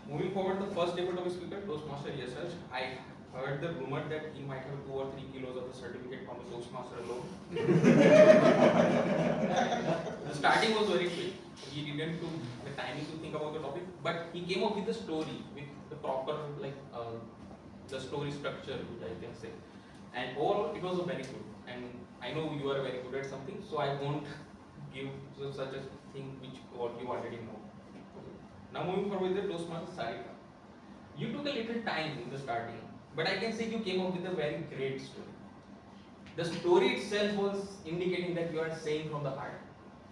moving forward, the first table topic speaker, Toastmaster Yasaj, I heard the rumor that he might have 2 or 3 kilos of the certificate from the Toastmaster alone. The starting was very quick. He didn't took the time to think about the topic, but he came up with the story, with the proper the story structure, which I can say. And overall, it was very good. And I know you are very good at something, so I won't give such a thing which you already know. Now moving forward with the Toastmaster Sarika. You took a little time in the starting, but I can say you came up with a very great story. The story itself was indicating that you are saying from the heart.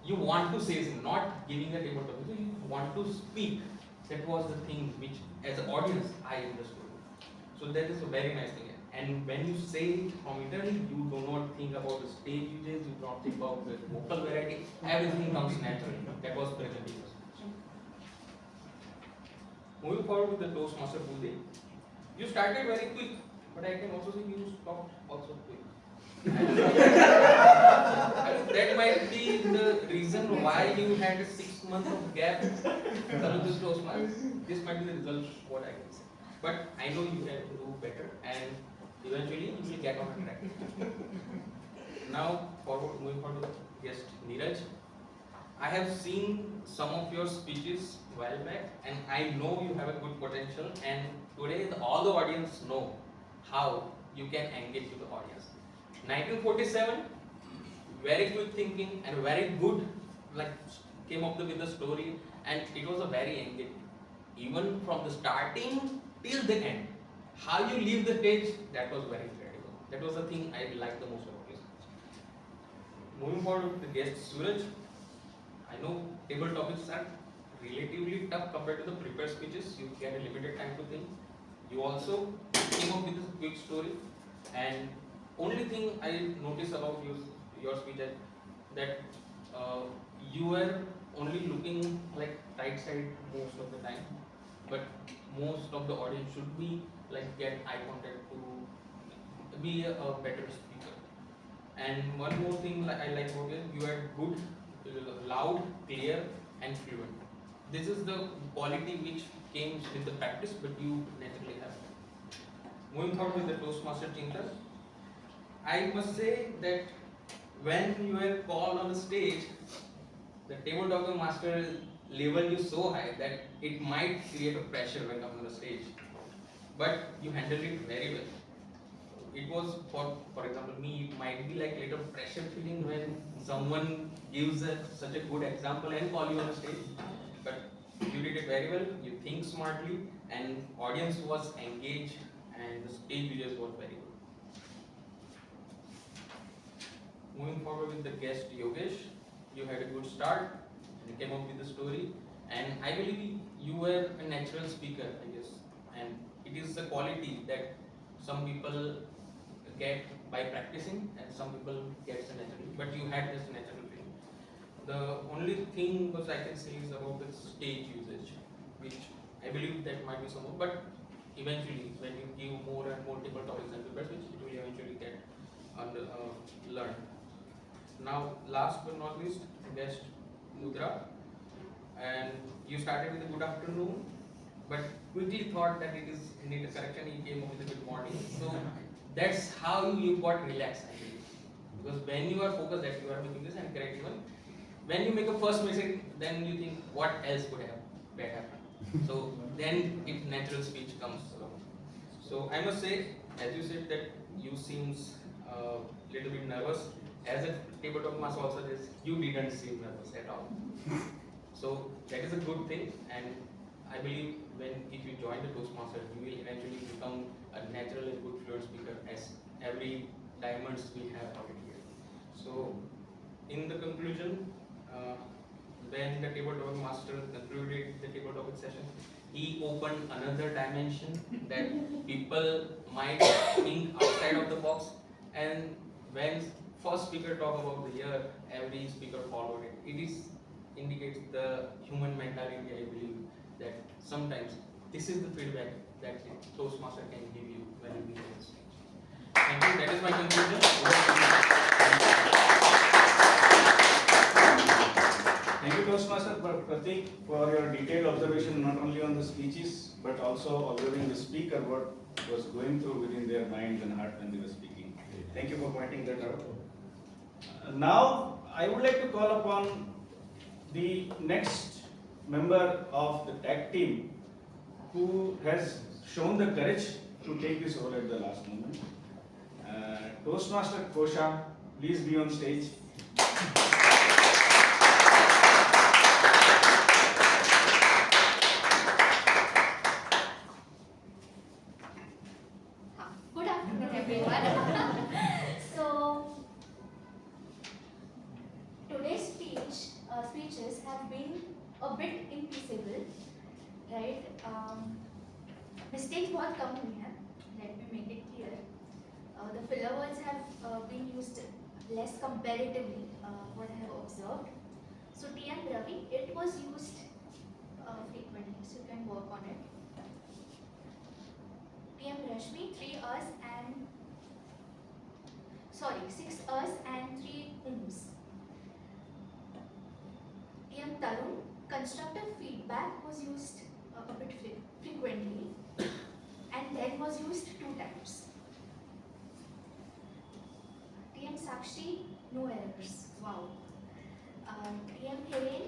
You want to say, not giving a table topic, so you want to speak. That was the thing which, as an audience, I understood. So that is a very nice thing. And when you say it from internally, you do not think about the stage uses, you do not think about the vocal variety, everything comes naturally. That was present in the speech. Moving forward with the Toastmaster Bude, you started very quick, but I can also see you stopped also quick. That might be the reason why you had a 6 months of gap from this Toastmaster. This might be the result of what I can say. But I know you have to do better and eventually you will get on a track. Now moving forward to guest Neeraj. I have seen some of your speeches while back and I know you have a good potential, and today all the audience know how you can engage with the audience. 1947, very quick thinking and very good, came up with the story, and it was a very engaging. Even from the starting till the end, how you leave the stage, that was very incredible. That was the thing I liked the most about your speech. Moving forward with the guest Suraj, I know table topics are relatively tough compared to the prepared speeches. You get a limited time to think. You also came up with a quick story, and only thing I noticed about your speech is that you were only looking like right side most of the time, but most of the audience should be get eye contact to be a better speaker. And one more thing I like about it, you are good, loud, clear, and fluent. This is the quality which came with the practice, but you naturally have. Moving forward with the Toastmaster Chintan, I must say that when you were called on the stage, the table topic master level you so high that it might create a pressure when coming on the stage. But you handled it very well. It was, for example, me, it might be like little pressure feeling when someone gives such a good example and call you on the stage. But you did it very well, you think smartly, and audience was engaged, and the stage videos were very good. Moving forward with the guest Yogesh, you had a good start, and you came up with the story, and I believe you were a natural speaker, I guess, and it is a quality that some people get by practicing and some people get it naturally, but you had this natural thing. The only thing was I can say is about the stage usage, which I believe that might be some more, but eventually when you give more and more table topics and papers, which it will eventually get learned. Now last but not least, guest Mudra, and you started with a good afternoon, but quickly thought that it is need a correction, he came up with a good morning. So that's how you got relaxed, I believe. Because when you are focused that you are making this and correct one, when you make a first mistake, then you think what else could have happened. So then it natural speech comes along. So I must say, as you said that you seems little bit nervous. As a tabletop master also is, you didn't seem nervous at all. So that is a good thing, and I believe if you join the Toastmasters, you will eventually become a natural and good fluent speaker, as every diamonds we have out here. So in the conclusion, when the tabletop master concluded the tabletop session, he opened another dimension that people might think outside of the box, and when first speaker talk about the year, every speaker followed it. It indicates the human mentality, I believe, that sometimes this is the feedback that Toastmaster can give you when you be on stage. Thank you, that is my conclusion. Thank you, Toastmaster Pratik, for your detailed observation not only on the speeches but also observing the speaker, what was going through within their minds and heart when they were speaking. Thank you for pointing that out. Now, I would like to call upon the next member of the tag team who has shown the courage to take this role at the last moment. Toastmaster Kosha, please be on stage. Good afternoon, everyone. So today's speeches have been a bit impeccable, right? Mistakes बहुत कम हुई हैं. Let me make it clear. The filler words have been used less comparatively. What I have observed. So TM Ravi, it was used frequently, so you can work on it. TM Rashmi, 6 Us and 3 Ums. TM Tarun, constructive feedback was used a bit frequently, and then was used 2 times. TM Sakshi, no errors. Wow. TM Helen,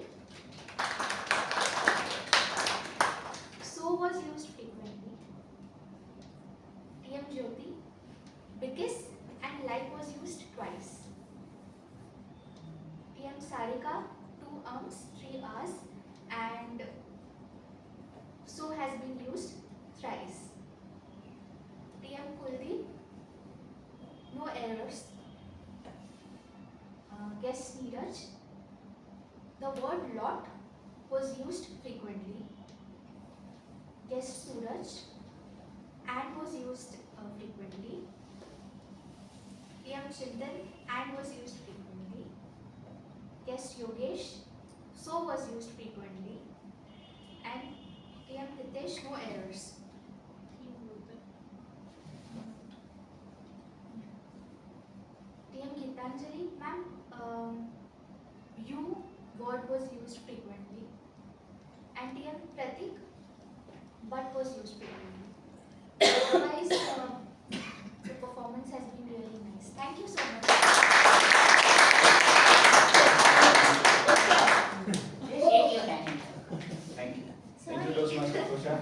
so was used frequently. TM Jyoti, because and like was used twice. TM Sarika, 2 ums, 3 us, and so has been used thrice. TM Kuldeep, no errors. Guest Neeraj, the word lot was used frequently. Guest Suraj, and was used frequently. TM Chintan, and was used frequently. Guest Yogesh, so was used frequently. And TM Hitesh, no errors. TM Gitanjali, ma'am, you word was used frequently. And TM Pratik, but was used frequently. Otherwise, the performance has been really nice. Thank you so much. Thank you. Thank you, Toastmaster Kosha.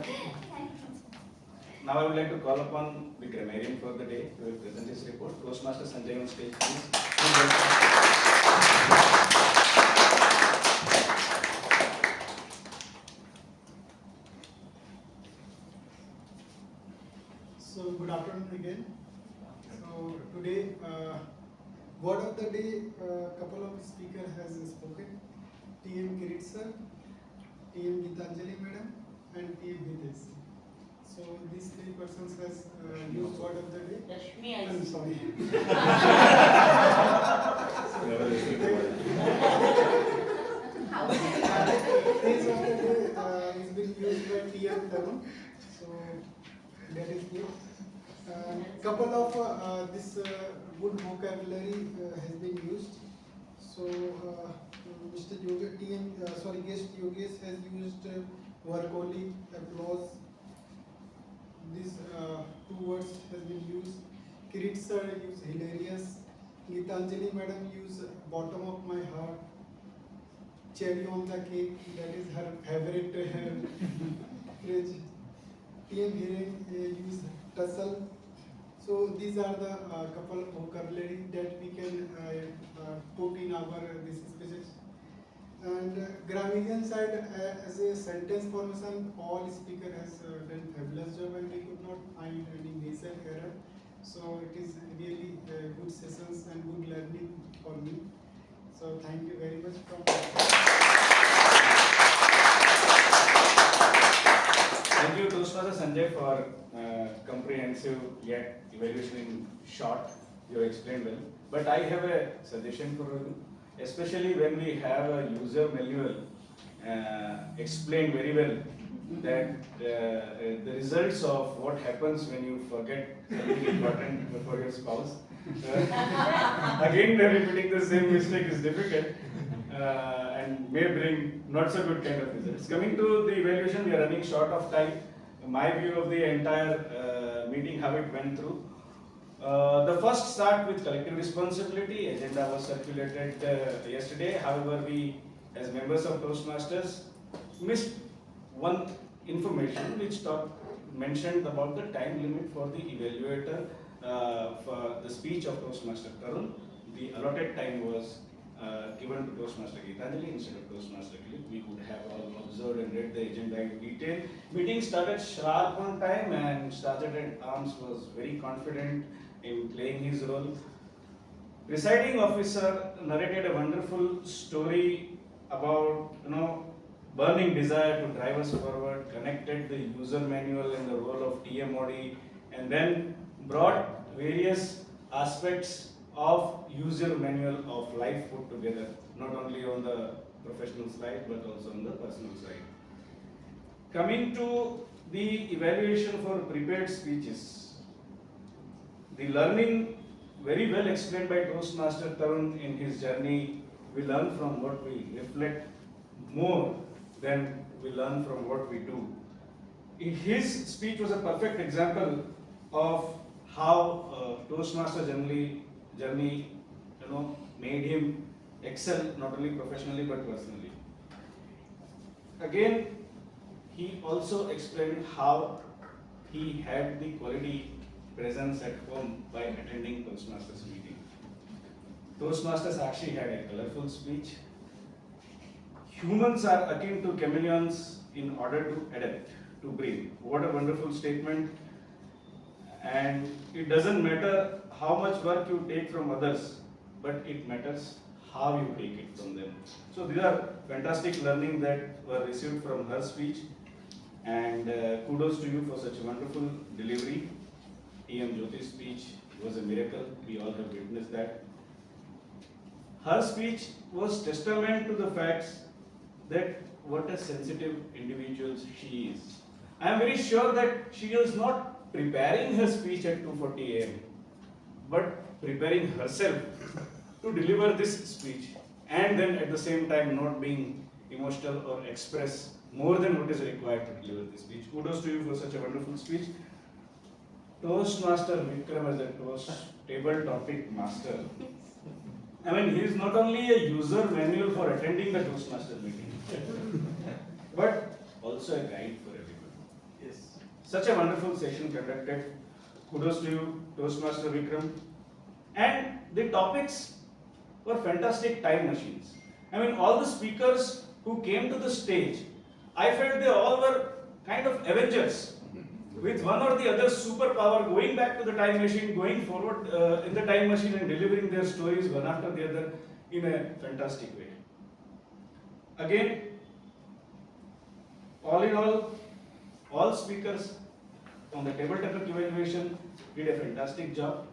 Now I would like to call upon the grammarian for the day who will present his report. Toastmaster Sanjay on stage, please. So good afternoon again. So today, word of the day, couple of speakers has spoken. TM Kirit sir, TM Gitanjali madam, and TM Hitesh. So these 3 persons has used word of the day. Rashmi, I'm sorry. Phrase of the day is being used by TM Tarun. So that is good. Couple of this good vocabulary has been used. So Mr. Guest Yogesh has used workaholic, applause. These 2 words has been used. Kirit sir used hilarious. Gitanjali madam used bottom of my heart. cherry on the cake, that is her favorite fridge. TM Hiren use tussle. So these are the couple of vocabulary that we can put in our this speeches. And grammarian side, as a sentence formation, all speaker has done fabulous job, and we could not find any major error. So it is really good sessions and good learning for me. So thank you very much Thank you, Toastmaster Sanjay, for comprehensive yet evaluation in short. You explained well. But I have a suggestion for you, especially when we have a user manual explained very well that the results of what happens when you forget something important for your spouse. Again, repeating the same mistake is difficult and may bring not so good kind of results. Coming to the evaluation, we are running short of time. My view of the entire meeting, how it went through. The first start with collective responsibility. Agenda was circulated yesterday. However, we as members of Toastmasters missed one information which mentioned about the time limit for the evaluator for the speech of Toastmaster Tarun. The allotted time was given to Toastmaster Geetanjali instead of Toastmaster Clip. We could have all observed and read the agenda in detail. Meeting started sharp on time, and Sergeant at Arms was very confident in playing his role. Presiding officer narrated a wonderful story about burning desire to drive us forward, connected the user manual and the role of TMOD, and then brought various aspects of user manual of life put together, not only on the professional side but also on the personal side. Coming to the evaluation for prepared speeches, the learning very well explained by Toastmaster Tarun in his journey. We learn from what we reflect more than we learn from what we do. His speech was a perfect example of how Toastmaster journey made him excel not only professionally but personally. Again, he also explained how he had the quality presence at home by attending Toastmasters meeting. Toastmasters actually had a colorful speech. Humans are akin to chameleons in order to adapt, to breathe. What a wonderful statement. And it doesn't matter how much work you take from others, but it matters how you take it from them. So these are fantastic learning that were received from her speech. And kudos to you for such a wonderful delivery. TM Jyoti's speech was a miracle. We all have witnessed that. Her speech was testament to the facts that what a sensitive individual she is. I am very sure that she was not preparing her speech at 2:40 a.m. but preparing herself to deliver this speech, and then at the same time not being emotional or express more than what is required to deliver this speech. Kudos to you for such a wonderful speech. Toastmaster Vikram as a toast table topic master. I mean, he is not only a user manual for attending the Toastmaster meeting, but also a guide for everyone. Yes. Such a wonderful session conducted. Kudos to you, Toastmaster Vikram. And the topics were fantastic time machines. I mean, all the speakers who came to the stage, I felt they all were kind of Avengers, with one or the other superpower going back to the time machine, going forward in the time machine and delivering their stories one after the other in a fantastic way. Again, all in all speakers on the table topic evaluation did a fantastic job.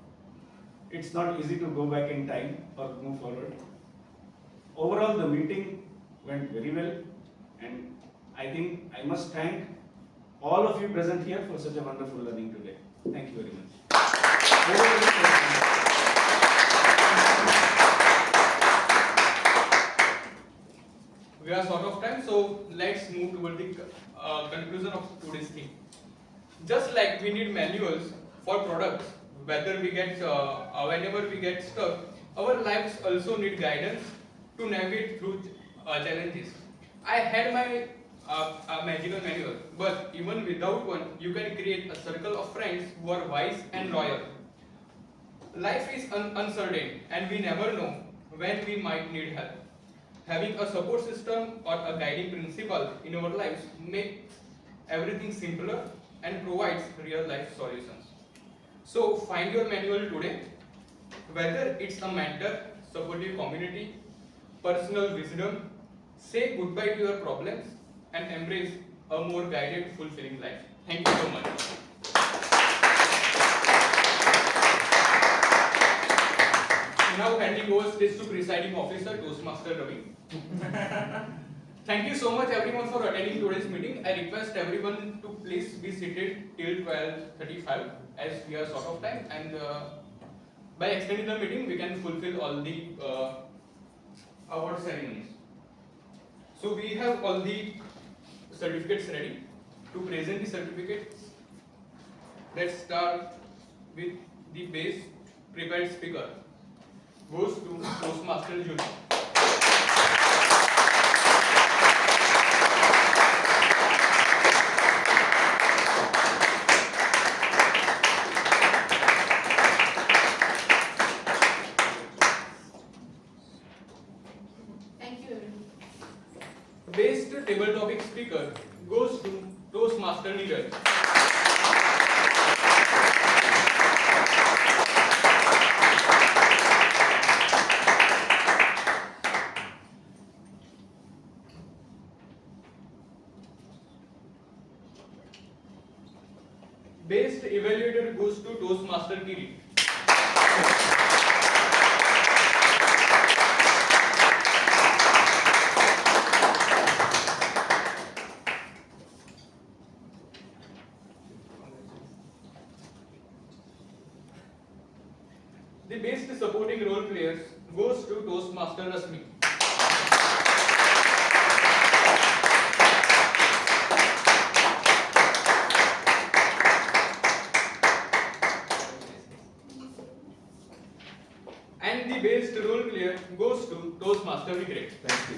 It's not easy to go back in time or move forward. Overall, the meeting went very well, and I think I must thank all of you present here for such a wonderful learning today. Thank you very much. We are short of time, so let's move toward the conclusion of today's theme. Just like we need manuals for products, whenever we get stuck, our lives also need guidance to navigate through challenges. I had my magical manual, but even without one, you can create a circle of friends who are wise and loyal. Life is uncertain, and we never know when we might need help. Having a support system or a guiding principle in our lives makes everything simpler and provides real life solutions. So find your manual today, whether it's a mentor, supportive community, personal wisdom. Say goodbye to your problems and embrace a more guided, fulfilling life. Thank you so much. Now handing over this to presiding officer, Toastmaster Ravi. Thank you so much everyone for attending today's meeting. I request everyone to please be seated till 12:35 as we are short of time, and by extending the meeting we can fulfill all the award ceremonies. So we have all the certificates ready. To present the certificates, let's start with the best prepared speaker. Goes to Toastmaster Jyoti. Thank you. Best table topic speaker goes to Toastmaster Neeraj. Best evaluator goes to Toastmaster Kirit. The best supporting role players goes to Toastmaster Rasmi. And the best role player goes to Toastmaster Regret. Thank you.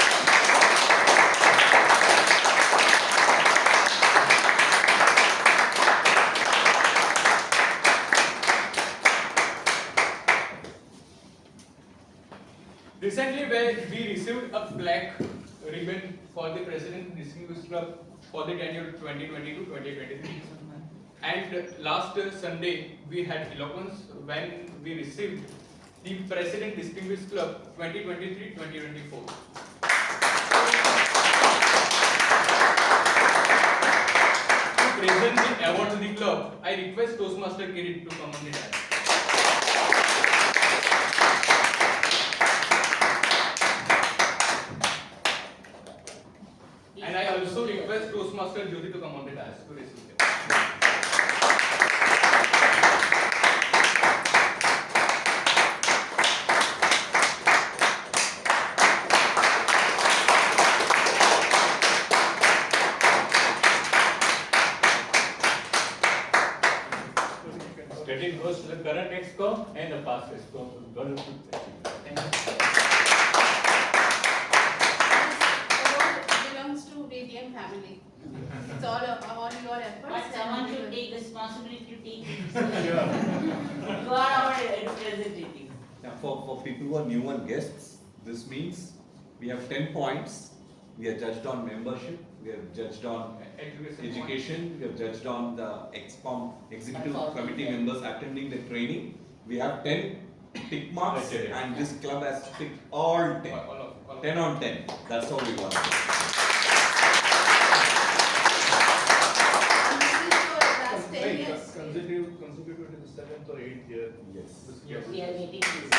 Recently, we received a plaque ribbon for the President Distinguished Club for the tenure 2020-2023. And last Sunday, we had eloquence when we received the President Distinguished Club 2023-2024. To present the award to the club, I request Toastmaster Kirit to come on the dais. And I also request Toastmaster Jyoti to come on the dais to receive it. Credit goes to the current EXCO and the past EXCO. Award belongs to VDM family. It's all your efforts. But someone should take responsibility to take it. You are our representative. Now, for people who are new and guests, this means we have 10 points. We are judged on membership, we are judged on education, we are judged on the executive committee members attending the training. We have 10 tick marks, and this club has ticked all 10. 10 on 10. That's how we want it. Consecutive to the 7th or 8th year. Yes. We are getting this.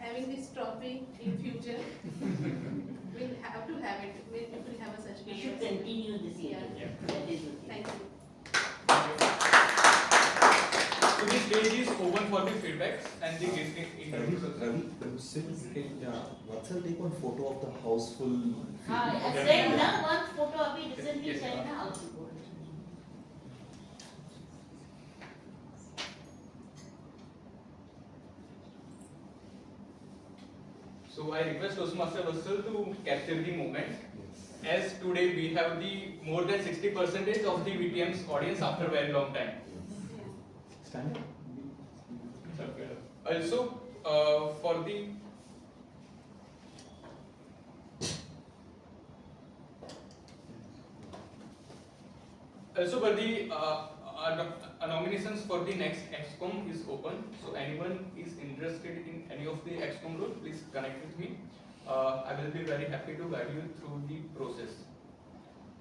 Having this trophy in future, we'll have to have it. We will have a such. We should continue this year. Yeah. That is okay. Thank you. So this stage is open for the feedbacks and the guest interviews. Ravi, Vatsal, take one photo of the house full. I said now one photo of it recently Yes, sent ma'am. out. So I request Toastmaster Vatsal to capture the moment. As today we have the more than 60% of the VTM's audience after a very long time. Stand up. Also, for the nominations for the next XCOM is open. So anyone is interested in any of the XCOM role, please connect with me. I will be very happy to guide you through the process.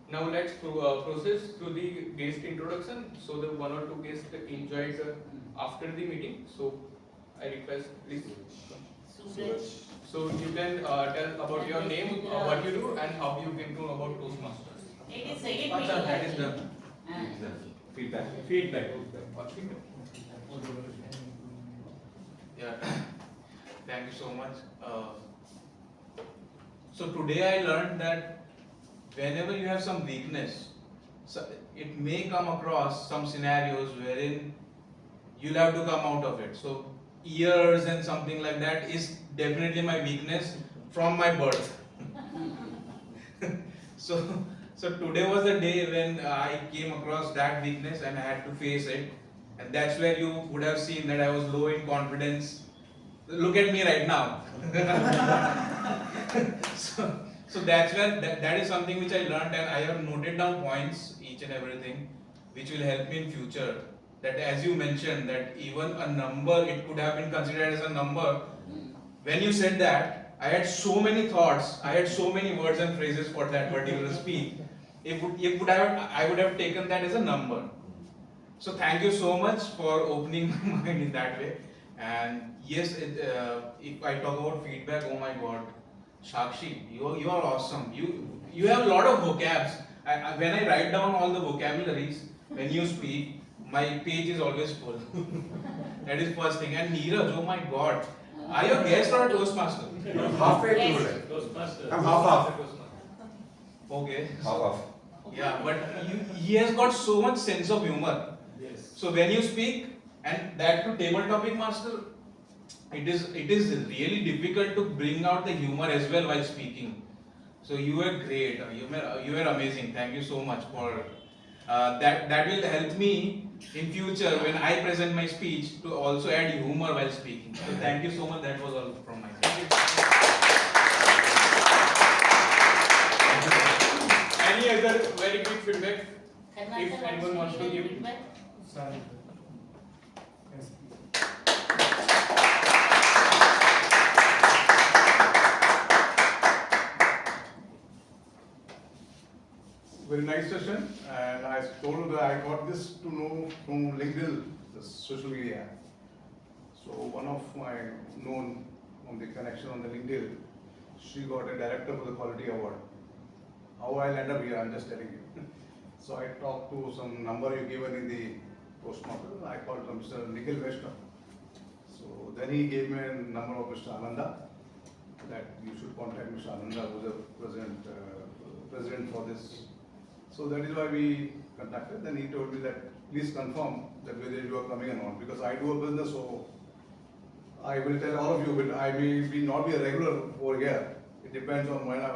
Now let's process through the guest introduction. So the one or two guests enjoyed after the meeting. So I request please. So you can tell about your name, what you do, and how you came to know about Toastmasters. It is second Achha, that is meeting. done. Feedback. Feedback. Yeah, thank you so much. So today I learned that whenever you have some weakness, so it may come across some scenarios wherein you'll have to come out of it. So ears and something like that is definitely my weakness from my birth. So today was the day when I came across that weakness and I had to face it. And that's where you would have seen that I was low in confidence. Look at me right now. So that's where that is something which I learned, and I have noted down points, each and everything, which will help me in future. That as you mentioned, that even a number, it could have been considered as a number. When you said that, I had so many thoughts, I had so many words and phrases for that particular speech. I would have taken that as a number. So thank you so much for opening my mind in that way. And yes, if I talk about feedback, oh my God, Shakshi, you are awesome. You have a lot of vocabs. When I write down all the vocabularies, when you speak, my page is always full. That is first thing. And Neeraj, oh my God, are you a guest or a Toastmaster? Halfway Yes. through it. Toastmaster. I'm half. Okay. Half. Yeah, but he has got so much sense of humor. Yes. So when you speak, and that to table topic master, it is really difficult to bring out the humor as well while speaking. So you were great. You were amazing. Thank you so much for that. That will help me in future when I present my speech to also add humor while speaking. So thank you so much. That was all from my side. Any other very quick feedback? Karnataka If anyone wants to give. feedback? Sorry. Yes. Very nice session, and I told you that I got this to know from LinkedIn, the social media. So one of my known on the connection on the LinkedIn, she got a director for the quality award. How I'll end up here, I'm just telling you. So I talked to some number you given in the Toastmaster. I called Mr. Nikhil Vaishnav. So then he gave me a number of Mr. Ananda, that you should contact Mr. Ananda, who is the president for this. So that is why we contacted. Then he told me that please confirm that whether you are coming or not, because I do a business, so I will tell all of you, but I may not be a regular over here. It depends on when I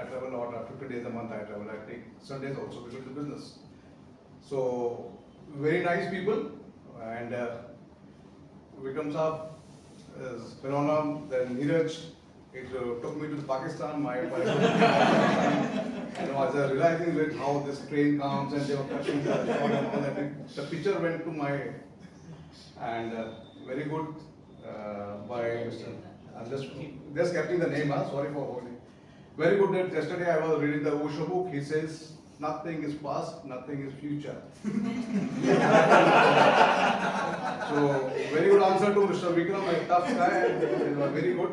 travel a lot. 50 days a month I travel. I take Sundays also because of the business. So very nice people, and Vikram Saab is phenomenal. Then Neeraj, it took me to Pakistan. My as I was realizing with how this train comes and they were touching the shot and all that, the picture went to my head. And very good by Mr. I'm just capturing the name, sorry for holding. Very good that yesterday I was reading the Osho book. He says, nothing is past, nothing is future. So, very good answer to Mr. Vikram, a tough guy, very good.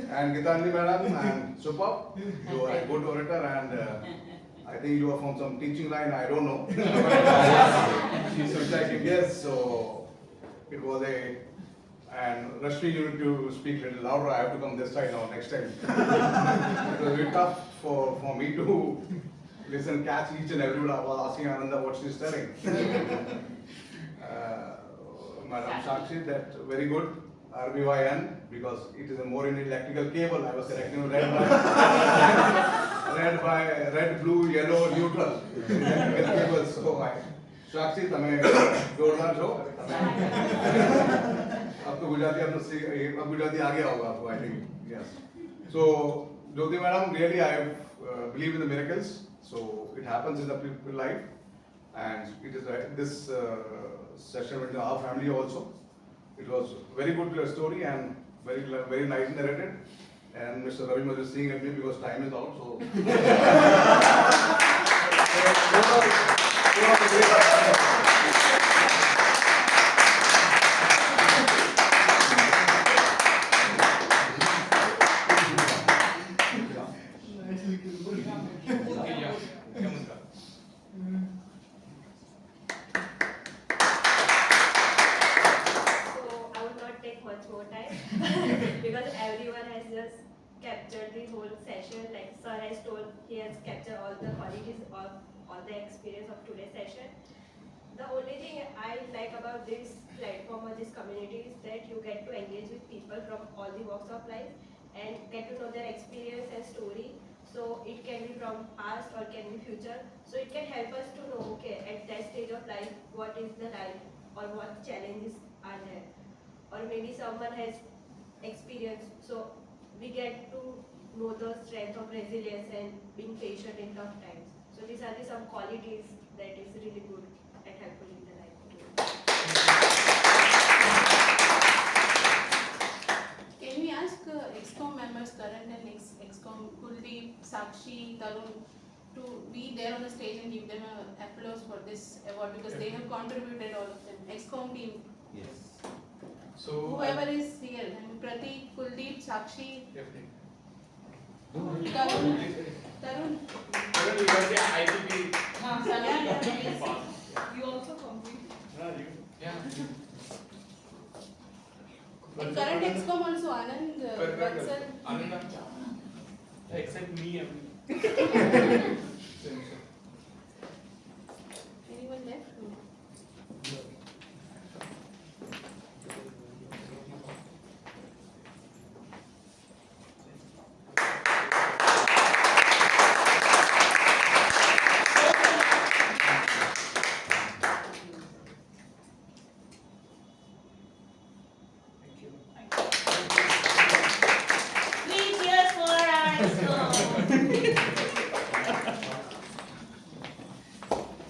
And Gitanjali madam, and superb. You are a good orator, and I think you are from some teaching line, I don't know. Which I can guess, so it was and Rashmi, you need to speak a little louder. I have to come this side now next time. It was very tough for me to listen, catch each and every one. I was asking Ananda what she's telling. Madam Shakshi, that very good. RBYN because it is a more in electrical cable. I was selecting red by red, blue, yellow, neutral electrical cables. So I साक्षी तमें जोरदार छो अब तो गुजराती अब गुजराती आ गया होगा आपको I think yes. So Jyoti madam, really I believe in the miracles. So it happens in the people life, and it is this session with our family also. It was very good story and very nice narrated. And Mr. Ravi was just seeing at me because time is out. So. Because everyone has just captured the whole session. Like Sir has told, he has captured all the qualities of all the experience of today's session. The only thing I like about this platform or this community is that you get to engage with people from all the walks of life and get to know their experience and story. So it can be from past or can be future. So it can help us to know, okay, at that stage of life, what is the life or what challenges are there. Or maybe someone has experience, so we get to know the strength of resilience and being patient in tough times. So these are some qualities that is really good and helpful in the life. Can we ask EXCOM members, current and ex-EXCOM, Kuldeep, Sakshi, Tarun, to be there on the stage and give them an applause for this award because they have contributed, all of them. EXCOM team. Yes. So whoever is here, and Prateek, Kuldeep, Sakshi, Tarun, You got the IPP. You also complete. Yeah. and current EXCOM also, Anand, Vatsal. Ananda. Except me. Anyone left? No.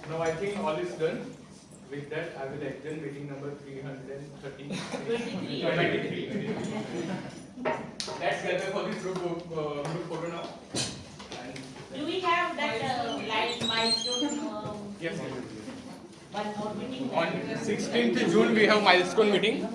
Now I think all is done. With that, I will adjourn meeting number 330. 23. Let's get back for this group photo now. Do we have that light milestone? Yes. One more meeting. On 16th June, we have milestone meeting.